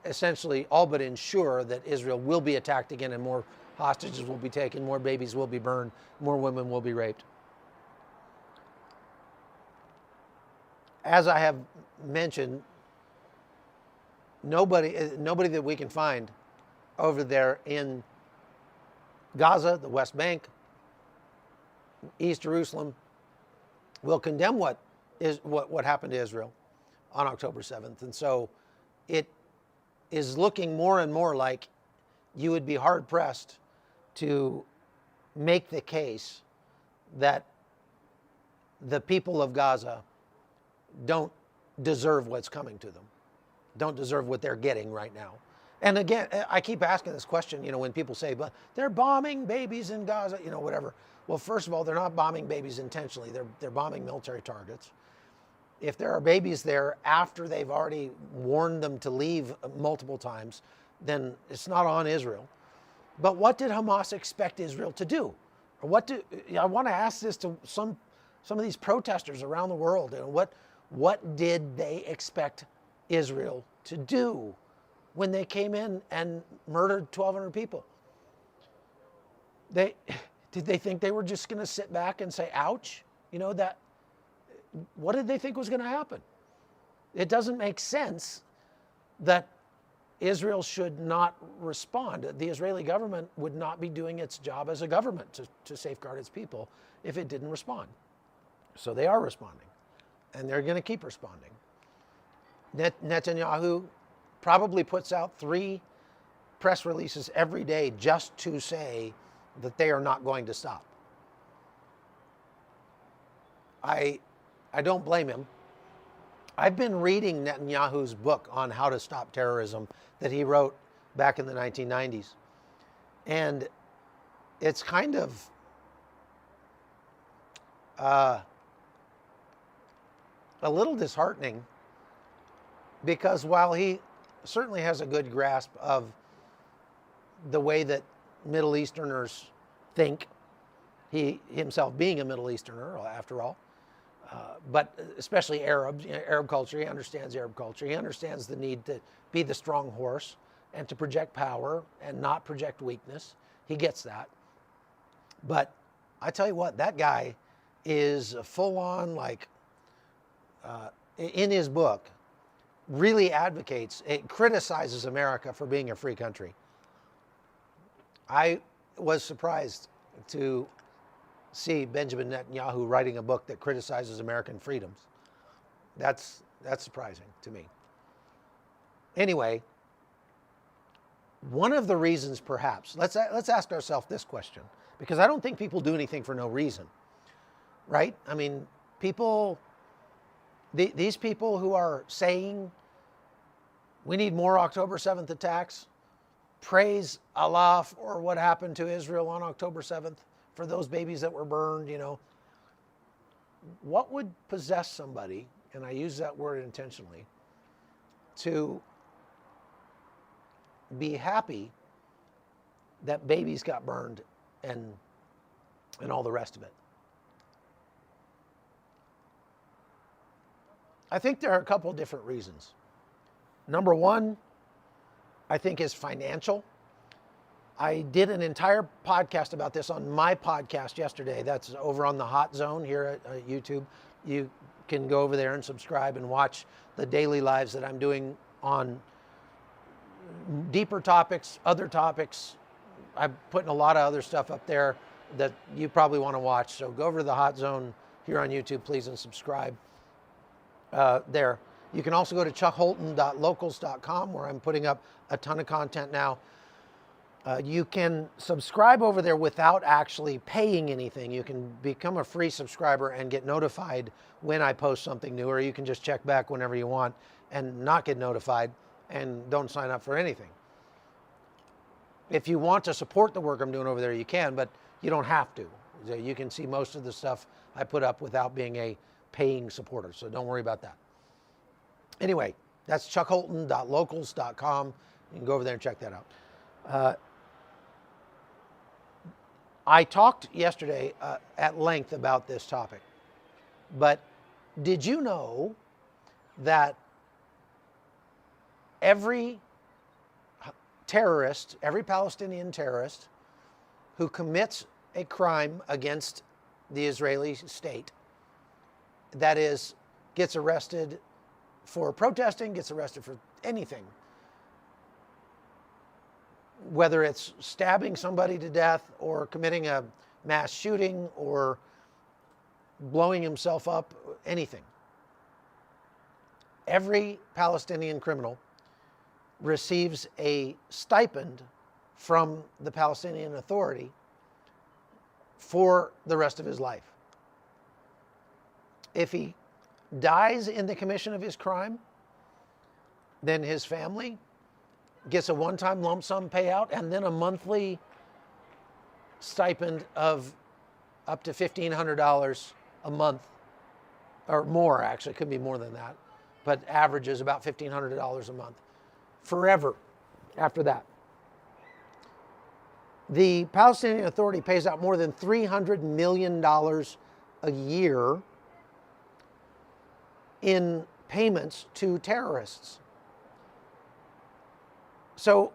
essentially all but ensure that Israel will be attacked again and more hostages will be taken, more babies will be burned, more women will be raped. As I have mentioned, nobody that we can find over there in Gaza, the West Bank, East Jerusalem, will condemn what happened to Israel on October 7th. And so it is looking more and more like you would be hard-pressed to make the case that the people of Gaza don't deserve what's coming to them, don't deserve what they're getting right now. And again, I keep asking this question, when people say, but they're bombing babies in Gaza, whatever. Well, first of all, they're not bombing babies intentionally. They're bombing military targets. If there are babies there after they've already warned them to leave multiple times, then it's not on Israel. But what did Hamas expect Israel to do? Or I want to ask this to some of these protesters around the world. What did they expect Israel to do when they came in and murdered 1,200 people? Did they think they were just going to sit back and say, ouch? What did they think was going to happen? It doesn't make sense that Israel should not respond. The Israeli government would not be doing its job as a government to safeguard its people if it didn't respond. So they are responding, and they're going to keep responding. Netanyahu probably puts out 3 press releases every day just to say that they are not going to stop. I don't blame him. I've been reading Netanyahu's book on how to stop terrorism that he wrote back in the 1990s. And it's kind of a little disheartening because while he certainly has a good grasp of the way that Middle Easterners think, he himself being a Middle Easterner after all, but especially Arab culture, he understands Arab culture. He understands the need to be the strong horse and to project power and not project weakness. He gets that. But I tell you what, that guy is full on, in his book, really advocates, it criticizes America for being a free country. I was surprised to see Benjamin Netanyahu writing a book that criticizes American freedoms. That's surprising to me. Anyway, one of the reasons perhaps, let's ask ourselves this question, because I don't think people do anything for no reason, right? I mean, these people who are saying we need more October 7th attacks, praise Allah for what happened to Israel on October 7th, for those babies that were burned, what would possess somebody, and I use that word intentionally, to be happy that babies got burned and all the rest of it? I think there are a couple of different reasons. Number one, I think is financial. I did an entire podcast about this on my podcast yesterday. That's over on the Hot Zone here at YouTube. You can go over there and subscribe and watch the daily lives that I'm doing on deeper topics, other topics. I'm putting a lot of other stuff up there that you probably want to watch. So go over to the Hot Zone here on YouTube, please, and subscribe there. You can also go to chuckholton.locals.com, where I'm putting up a ton of content now. You can subscribe over there without actually paying anything. You can become a free subscriber and get notified when I post something new, or you can just check back whenever you want and not get notified and don't sign up for anything. If you want to support the work I'm doing over there, you can, but you don't have to. You can see most of the stuff I put up without being a paying supporter, so don't worry about that. Anyway, that's chuckholton.locals.com. You can go over there and check that out. I talked yesterday at length about this topic, but did you know that every terrorist, every Palestinian terrorist who commits a crime against the Israeli state, that is, gets arrested for protesting, gets arrested for anything, whether it's stabbing somebody to death or committing a mass shooting or blowing himself up, anything. Every Palestinian criminal receives a stipend from the Palestinian Authority for the rest of his life. If he dies in the commission of his crime, then his family gets a one-time lump sum payout and then a monthly stipend of up to $1,500 a month, or more actually, it could be more than that, but averages about $1,500 a month forever after that. The Palestinian Authority pays out more than $300 million a year in payments to terrorists. So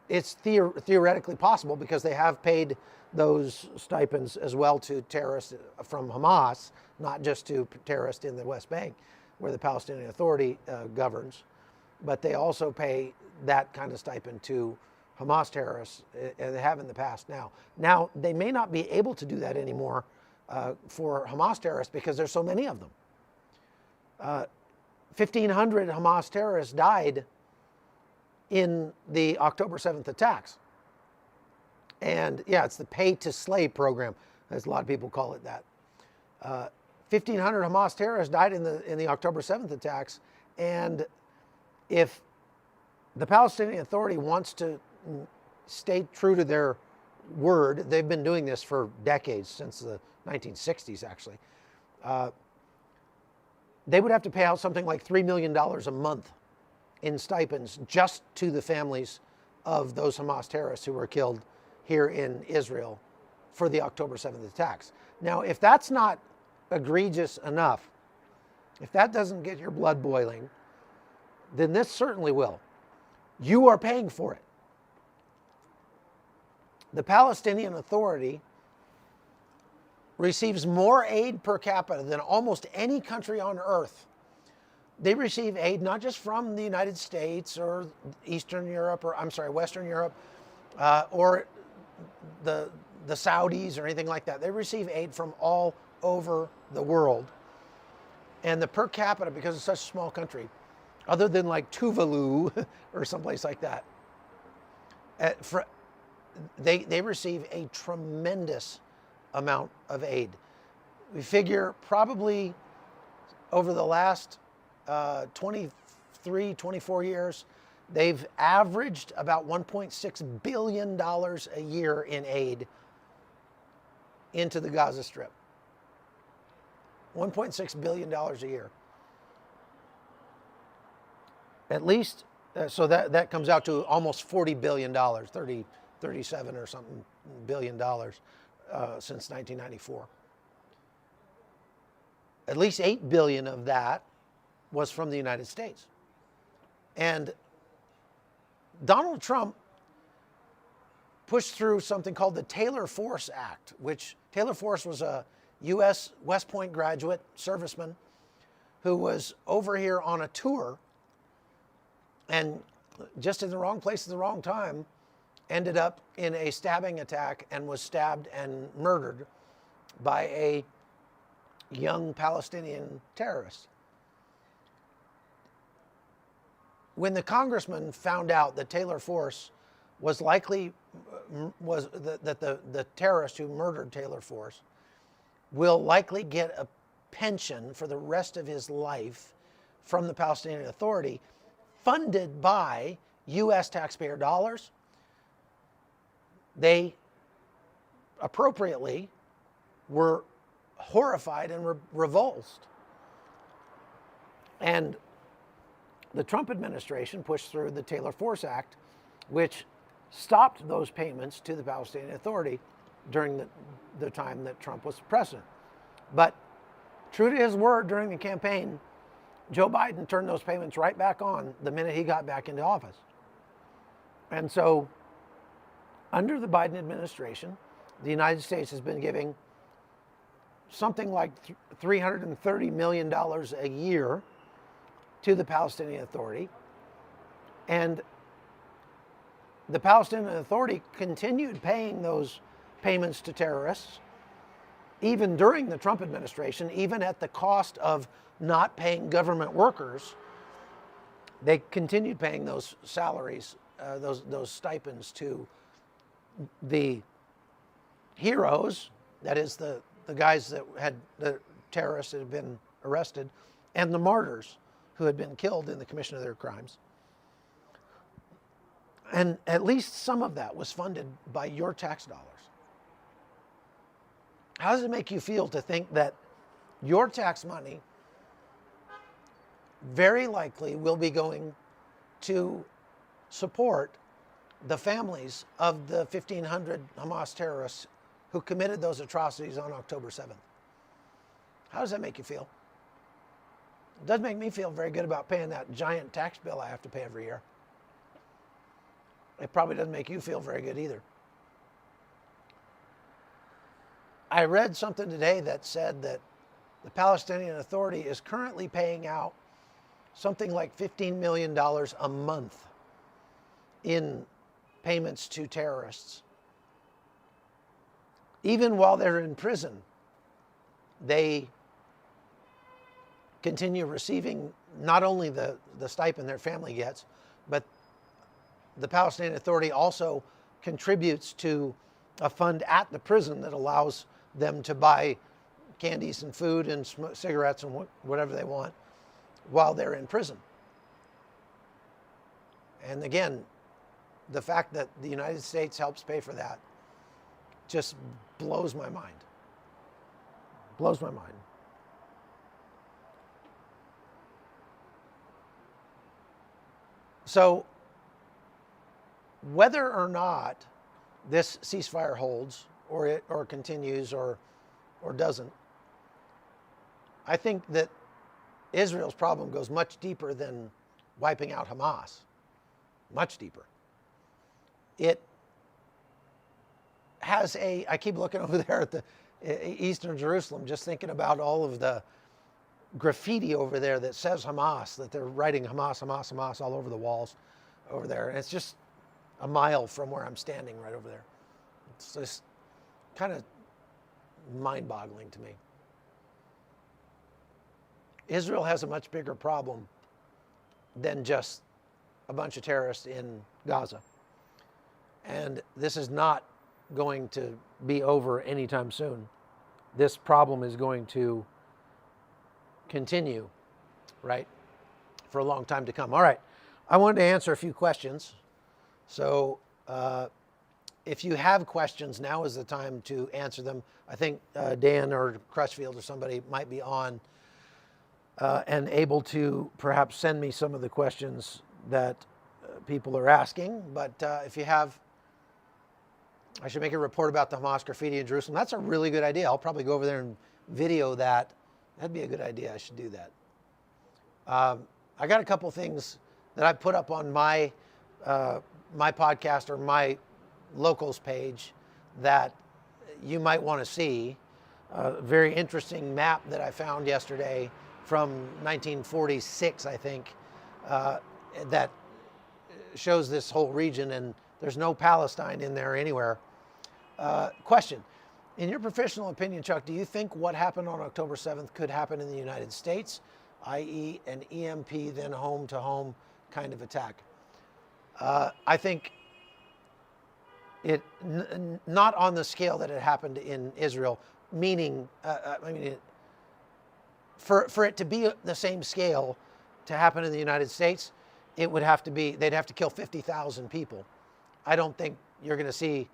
it's theoretically possible, because they have paid those stipends as well to terrorists from Hamas, not just to terrorists in the West Bank, where the Palestinian Authority governs, but they also pay that kind of stipend to Hamas terrorists, and they have in the past now. Now, they may not be able to do that anymore for Hamas terrorists because there's so many of them. 1,500 Hamas terrorists died in the October 7th attacks. And yeah, it's the pay to slay program, as a lot of people call it that. 1,500 Hamas terrorists died in the October 7th attacks. And if the Palestinian Authority wants to stay true to their word, they've been doing this for decades, since the 1960s actually, they would have to pay out something like $3 million a month in stipends just to the families of those Hamas terrorists who were killed here in Israel for the October 7th attacks. Now, if that's not egregious enough, if that doesn't get your blood boiling, then this certainly will. You are paying for it. The Palestinian Authority receives more aid per capita than almost any country on earth. They receive aid not just from the United States or Eastern Europe, or Western Europe, or the Saudis or anything like that. They receive aid from all over the world. And the per capita, because it's such a small country, other than like Tuvalu or someplace like that, they receive a tremendous amount of aid. We figure probably over the last 23, 24 years, they've averaged about $1.6 billion a year in aid into the Gaza Strip. $1.6 billion a year. At least, so that comes out to almost $40 billion, 37 or something billion dollars since 1994. At least $8 billion of that was from the United States. And Donald Trump pushed through something called the Taylor Force Act, which Taylor Force was a U.S. West Point graduate serviceman who was over here on a tour and just in the wrong place at the wrong time ended up in a stabbing attack and was stabbed and murdered by a young Palestinian terrorist. When the congressman found out that Taylor Force was likely, that the terrorist who murdered Taylor Force will likely get a pension for the rest of his life from the Palestinian Authority, funded by U.S. taxpayer dollars, they appropriately were horrified and revulsed. And the Trump administration pushed through the Taylor Force Act, which stopped those payments to the Palestinian Authority during the time that Trump was president. But true to his word during the campaign, Joe Biden turned those payments right back on the minute he got back into office. And so under the Biden administration, the United States has been giving something like $330 million a year to the Palestinian Authority. And the Palestinian Authority continued paying those payments to terrorists, even during the Trump administration, even at the cost of not paying government workers. They continued paying those salaries, those stipends to the heroes, that is the guys that had, the terrorists that had been arrested, and the martyrs who had been killed in the commission of their crimes. And at least some of that was funded by your tax dollars. How does it make you feel to think that your tax money very likely will be going to support the families of the 1,500 Hamas terrorists who committed those atrocities on October 7th? How does that make you feel? It doesn't make me feel very good about paying that giant tax bill I have to pay every year. It probably doesn't make you feel very good either. I read something today that said that the Palestinian Authority is currently paying out something like $15 million a month in payments to terrorists. Even while they're in prison, they continue receiving not only the stipend their family gets, but the Palestinian Authority also contributes to a fund at the prison that allows them to buy candies and food and cigarettes and whatever they want while they're in prison. And again, the fact that the United States helps pay for that just blows my mind. Blows my mind. So whether or not this ceasefire holds or continues or doesn't, I think that Israel's problem goes much deeper than wiping out Hamas. Much deeper. It has I keep looking over there at the eastern Jerusalem, just thinking about all of the graffiti over there that says Hamas, that they're writing Hamas, Hamas, Hamas all over the walls over there. And it's just a mile from where I'm standing right over there. It's just kind of mind-boggling to me. Israel has a much bigger problem than just a bunch of terrorists in Gaza. And this is not going to be over anytime soon. This problem is going to continue, right, for a long time to come. All right, I wanted to answer a few questions. So if you have questions, now is the time to answer them. I think Dan or Crutchfield or somebody might be on and able to perhaps send me some of the questions that people are asking. But if you have, I should make a report about the Hamas graffiti in Jerusalem. That's a really good idea. I'll probably go over there and video that. That'd be a good idea. I should do that. I got a couple things that I put up on my my podcast or my locals page that you might want to see. A very interesting map that I found yesterday from 1946, I think, that shows this whole region, and there's no Palestine in there anywhere. Question, in your professional opinion, Chuck, do you think what happened on October 7th could happen in the United States, i.e. an EMP, then home-to-home kind of attack? I think it not on the scale that it happened in Israel, meaning, for it to be the same scale to happen in the United States, it would have to be, they'd have to kill 50,000 people. I don't think you're going to see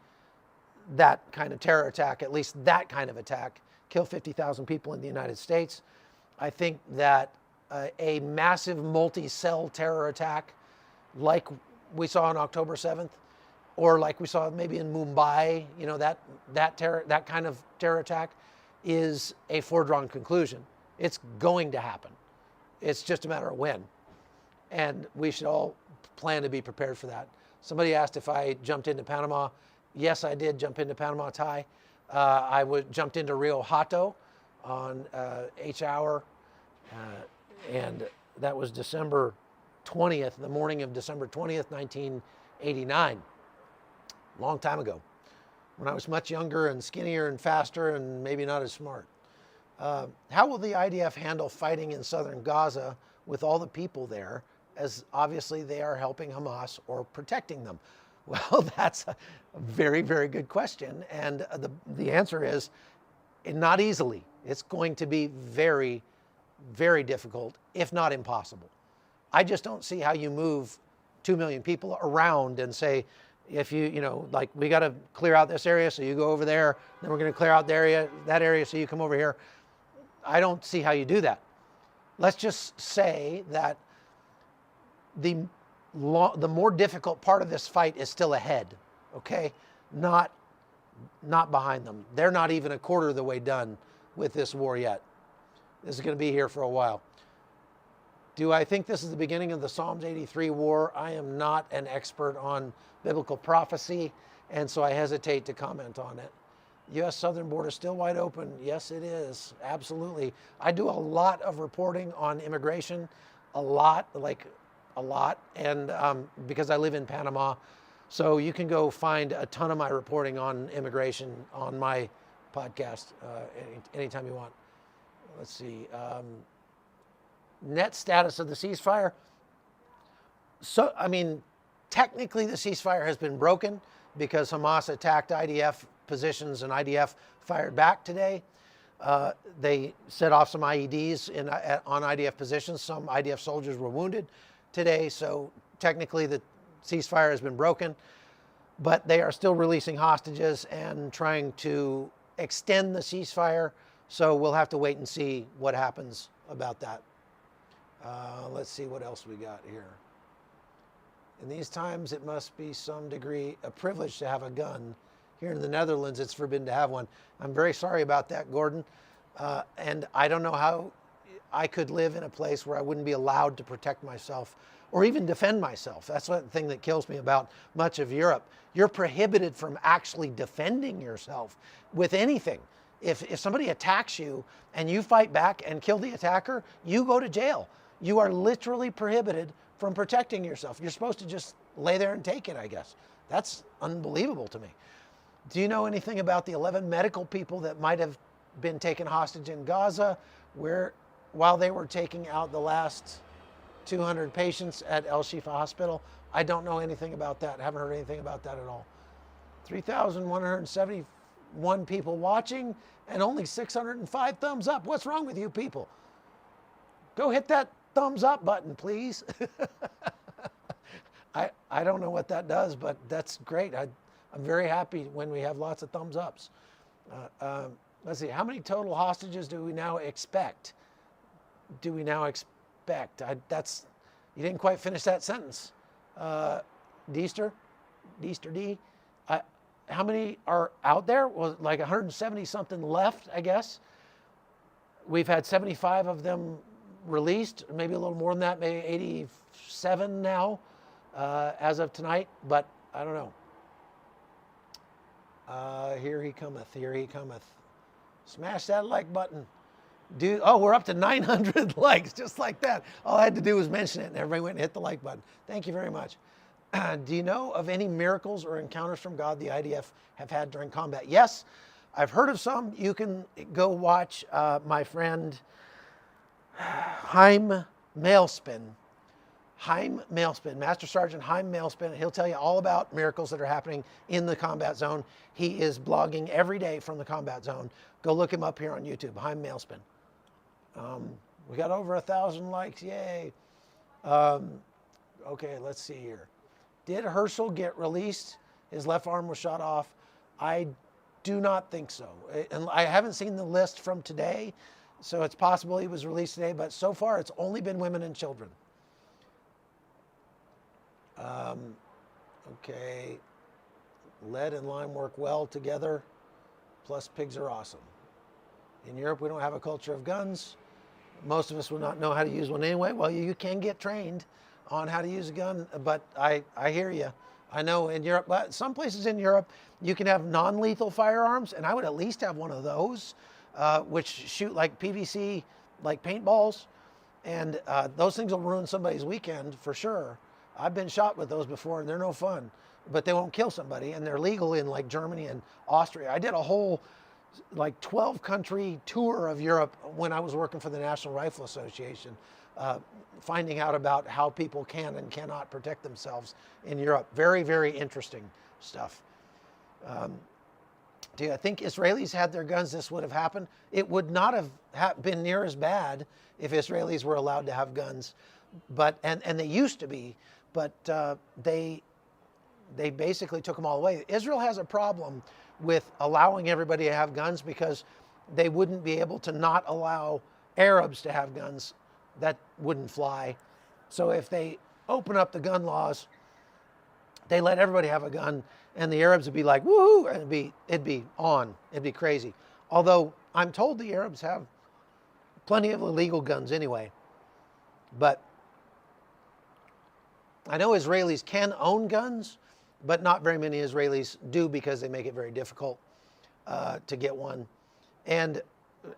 that kind of terror attack, at least that kind of attack, kill 50,000 people in the United States. I think that a massive multi-cell terror attack like we saw on October 7th, or like we saw maybe in Mumbai, you know, that kind of terror attack is a foregone conclusion. It's going to happen. It's just a matter of when. And we should all plan to be prepared for that. Somebody asked if I jumped into Panama. Yes, I did jump into Panama, Ty. I jumped into Rio Hato on H-hour, and that was December 20th, the morning of December 20th, 1989. Long time ago, when I was much younger and skinnier and faster and maybe not as smart. How will the IDF handle fighting in southern Gaza with all the people there, as obviously they are helping Hamas or protecting them? Well, that's a very, very good question. And the answer is not easily. It's going to be very, very difficult, if not impossible. I just don't see how you move 2 million people around and say, if you know, like, we got to clear out this area, so you go over there, then we're going to clear out that area, so you come over here. I don't see how you do that. Let's just say that the more difficult part of this fight is still ahead, okay? Not behind them. They're not even a quarter of the way done with this war yet. This is going to be here for a while. Do I think this is the beginning of the Psalms 83 war? I am not an expert on biblical prophecy, and so I hesitate to comment on it. U.S. southern border still wide open. Yes, it is. Absolutely. I do a lot of reporting on immigration, a lot, and because I live in Panama. So you can go find a ton of my reporting on immigration on my podcast anytime you want. Let's see. Net status of the ceasefire. So, I mean, technically the ceasefire has been broken because Hamas attacked IDF positions and IDF fired back today. They set off some IEDs on IDF positions. Some IDF soldiers were wounded today, so technically the ceasefire has been broken, but they are still releasing hostages and trying to extend the ceasefire, so we'll have to wait and see what happens about that. Let's see what else we got here. In these times, it must be some degree a privilege to have a gun. Here in the Netherlands, it's forbidden to have one. I'm very sorry about that, Gordon. And I don't know how I could live in a place where I wouldn't be allowed to protect myself or even defend myself. That's one thing that kills me about much of Europe. You're prohibited from actually defending yourself with anything. If somebody attacks you and you fight back and kill the attacker, you go to jail. You are literally prohibited from protecting yourself. You're supposed to just lay there and take it, I guess. That's unbelievable to me. Do you know anything about the 11 medical people that might have been taken hostage in Gaza while they were taking out the last 200 patients at El Shifa Hospital? I don't know anything about that. I haven't heard anything about that at all. 3,171 people watching and only 605 thumbs up. What's wrong with you people? Go hit that thumbs up button, please. I don't know what that does, but that's great. I'm very happy when we have lots of thumbs ups. Let's see, how many total hostages do we now expect? You didn't quite finish that sentence. Deester D. How many are out there? Well, like 170 something left, I guess. We've had 75 of them released, maybe a little more than that, maybe 87 now. as of tonight, but I don't know. Here he cometh, here he cometh. Smash that like button. Dude, oh, we're up to 900 likes, just like that. All I had to do was mention it, and everybody went and hit the like button. Thank you very much. Do you know of any miracles or encounters from God the IDF have had during combat? Yes, I've heard of some. You can go watch my friend Haim Mailspin. Master Sergeant Haim Mailspin. He'll tell you all about miracles that are happening in the combat zone. He is blogging every day from the combat zone. Go look him up here on YouTube, Haim Mailspin. We got over 1,000 likes, yay. Okay, let's see here. Did Herschel get released? His left arm was shot off. I do not think so. And I haven't seen the list from today, so it's possible he was released today, but so far it's only been women and children. Okay, lead and lime work well together, plus pigs are awesome. In Europe, we don't have a culture of guns. Most of us would not know how to use one anyway. Well, you can get trained on how to use a gun, but I hear you. I know in Europe, but some places in Europe, you can have non-lethal firearms, and I would at least have one of those, which shoot like PVC, like paintballs, and those things will ruin somebody's weekend for sure. I've been shot with those before, and they're no fun, but they won't kill somebody, and they're legal in like Germany and Austria. I did a whole like 12 country tour of Europe when I was working for the National Rifle Association, finding out about how people can and cannot protect themselves in Europe. Very, very interesting stuff. Do you think Israelis had their guns, this would have happened? It would not have been near as bad if Israelis were allowed to have guns, but and they used to be, but they basically took them all away. Israel has a problem with allowing everybody to have guns because they wouldn't be able to not allow Arabs to have guns. That wouldn't fly. So if they open up the gun laws, they let everybody have a gun, and the Arabs would be like, woohoo, and it'd be on. It'd be crazy. Although I'm told the Arabs have plenty of illegal guns anyway. But I know Israelis can own guns, but not very many Israelis do because they make it very difficult to get one. And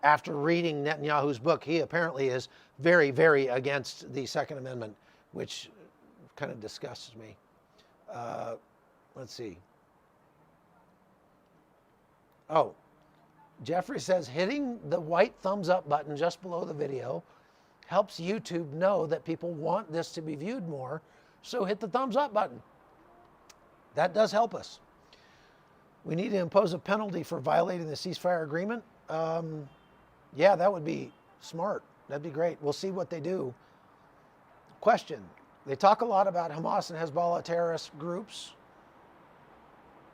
after reading Netanyahu's book, he apparently is very, very against the Second Amendment, which kind of disgusts me. Let's see. Oh, Jeffrey says hitting the white thumbs up button just below the video helps YouTube know that people want this to be viewed more, so hit the thumbs up button. That does help us. We need to impose a penalty for violating the ceasefire agreement. Yeah, that would be smart. That'd be great. We'll see what they do. Question. They talk a lot about Hamas and Hezbollah terrorist groups.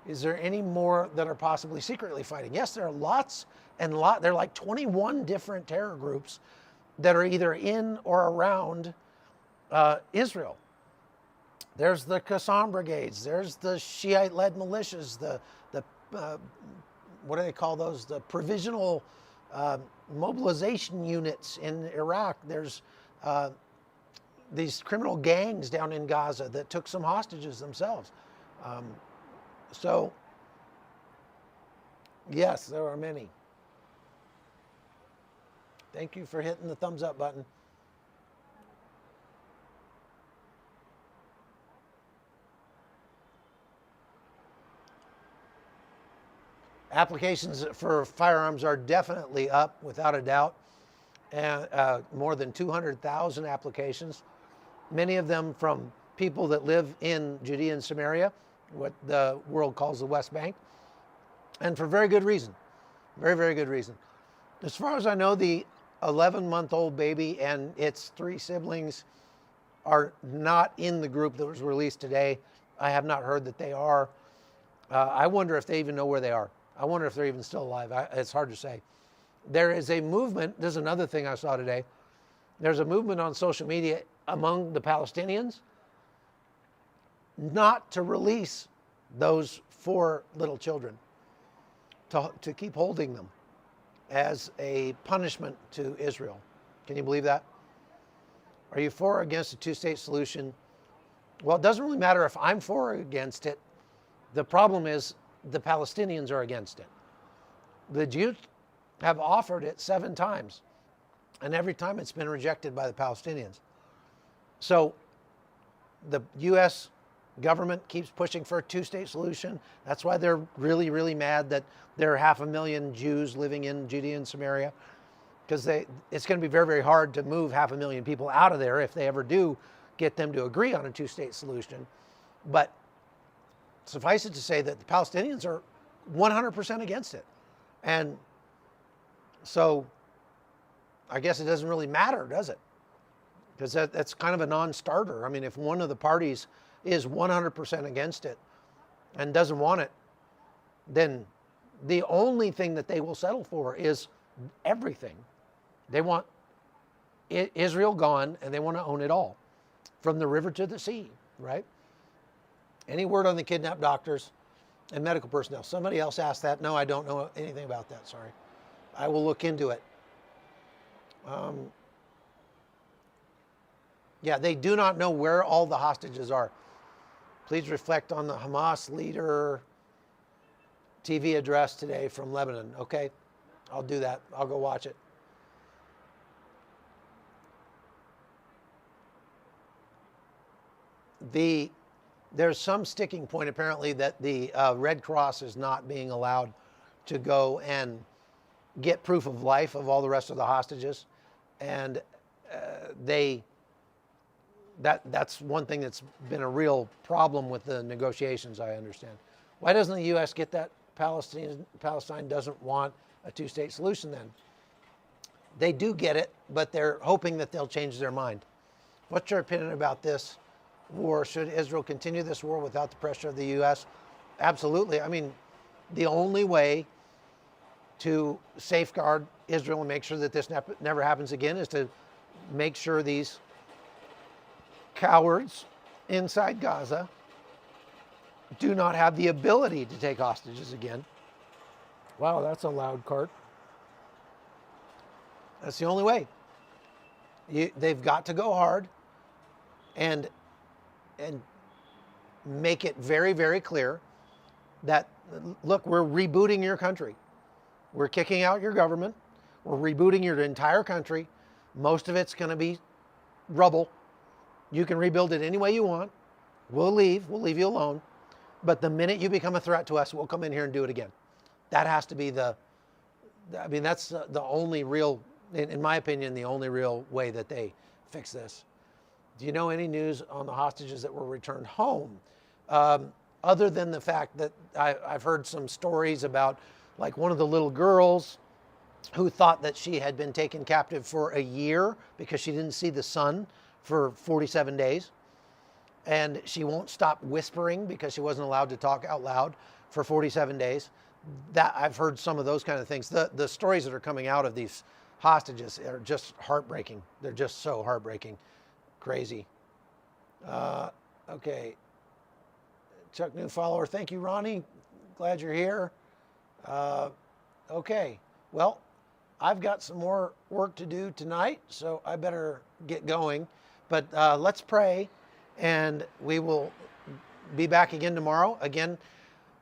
Is there any more that are possibly secretly fighting? Yes, there are lots and there are like 21 different terror groups that are either in or around Israel. There's the Qassam brigades. There's the Shiite-led militias. The what do they call those? The provisional mobilization units in Iraq. There's these criminal gangs down in Gaza that took some hostages themselves. So, yes, there are many. Thank you for hitting the thumbs up button. Applications for firearms are definitely up, without a doubt, and more than 200,000 applications, many of them from people that live in Judea and Samaria, what the world calls the West Bank, and for very good reason, very, very good reason. As far as I know, the 11-month-old baby and its 3 siblings are not in the group that was released today. I have not heard that they are. I wonder if they even know where they are. I wonder if they're even still alive. It's hard to say. There is a movement. This is another thing I saw today. There's a movement on social media among the Palestinians not to release those 4 little children, to keep holding them as a punishment to Israel. Can you believe that? Are you for or against a 2-state solution? Well, it doesn't really matter if I'm for or against it. The problem is the Palestinians are against it. The Jews have offered it 7 times, and every time it's been rejected by the Palestinians. So the U.S. government keeps pushing for a 2-state solution. That's why they're really, really mad that there are 500,000 Jews living in Judea and Samaria, because it's going to be very, very hard to move 500,000 people out of there if they ever do get them to agree on a 2-state solution. But suffice it to say that the Palestinians are 100% against it. And so I guess it doesn't really matter, does it? Because that's kind of a non-starter. I mean, if one of the parties is 100% against it and doesn't want it, then the only thing that they will settle for is everything. They want Israel gone, and they want to own it all, from the river to the sea, right? Any word on the kidnapped doctors and medical personnel? Somebody else asked that. No, I don't know anything about that, sorry. I will look into it. Yeah, they do not know where all the hostages are. Please reflect on the Hamas leader TV address today from Lebanon. Okay, I'll do that. I'll go watch it. There's some sticking point apparently that the Red Cross is not being allowed to go and get proof of life of all the rest of the hostages, and that's one thing that's been a real problem with the negotiations, I understand. Why doesn't the U.S. get that Palestine doesn't want a 2-state solution then? They do get it, but they're hoping that they'll change their mind. What's your opinion about this war? Should Israel continue this war without the pressure of the U.S.? Absolutely. I mean, the only way to safeguard Israel and make sure that this never happens again is to make sure these cowards inside Gaza do not have the ability to take hostages again. Wow, that's a loud cart. That's the only way. They've got to go hard and make it very, very clear that, look, we're rebooting your country. We're kicking out your government. We're rebooting your entire country. Most of it's going to be rubble. You can rebuild it any way you want. We'll leave you alone. But the minute you become a threat to us, we'll come in here and do it again. That has to be that's the only real, in my opinion, the only real way that they fix this. Do you know any news on the hostages that were returned home? Other than the fact that I've heard some stories about, like, one of the little girls who thought that she had been taken captive for a year because she didn't see the sun for 47 days. And she won't stop whispering because she wasn't allowed to talk out loud for 47 days. That I've heard some of those kind of things. The stories that are coming out of these hostages are just heartbreaking. They're just so heartbreaking. Crazy. Okay. Chuck, new follower. Thank you, Ronnie. Glad you're here. Okay. Well, I've got some more work to do tonight, so I better get going. But let's pray, and we will be back again tomorrow. Again,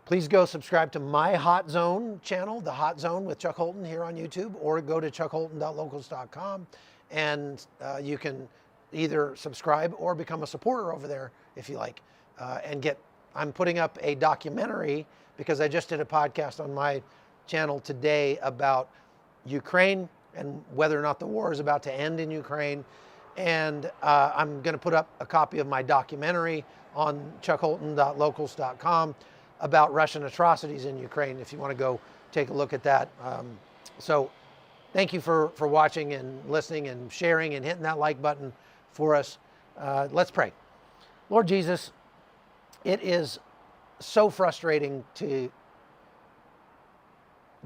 please go subscribe to my Hot Zone channel, The Hot Zone with Chuck Holton here on YouTube, or go to chuckholton.locals.com, and you can either subscribe or become a supporter over there if you like. I'm putting up a documentary because I just did a podcast on my channel today about Ukraine and whether or not the war is about to end in Ukraine. And I'm going to put up a copy of my documentary on chuckholton.locals.com about Russian atrocities in Ukraine if you want to go take a look at that. So thank you for watching and listening and sharing and hitting that like button for us. Let's pray. Lord Jesus, it is so frustrating to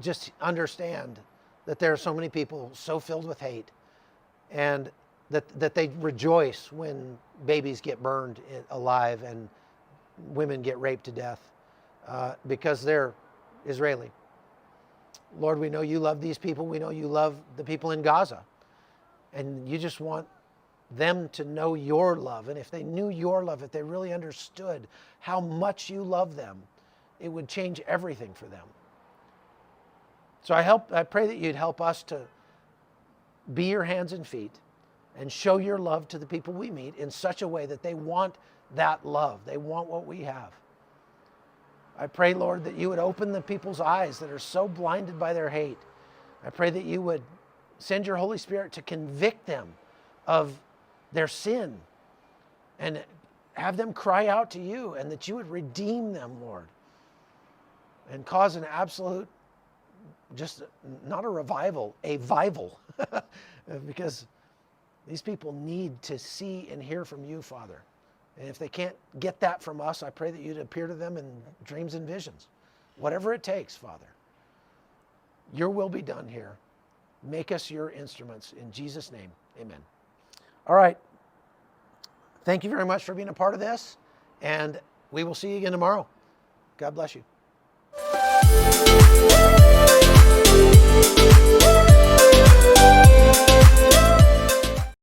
just understand that there are so many people so filled with hate, and that they rejoice when babies get burned alive and women get raped to death because they're Israeli. Lord, we know you love these people. We know you love the people in Gaza. And you just want them to know your love. And if they knew your love, if they really understood how much you love them, it would change everything for them. So I pray that you'd help us to be your hands and feet and show your love to the people we meet in such a way that they want that love. They want what we have. I pray, Lord, that you would open the people's eyes that are so blinded by their hate. I pray that you would send your Holy Spirit to convict them of their sin and have them cry out to you, and that you would redeem them, Lord, and cause an absolute, just not a revival, a vival, because these people need to see and hear from you, Father. And if they can't get that from us, I pray that you'd appear to them in dreams and visions. Whatever it takes, Father. Your will be done here. Make us your instruments. In Jesus' name, amen. All right. Thank you very much for being a part of this, and we will see you again tomorrow. God bless you.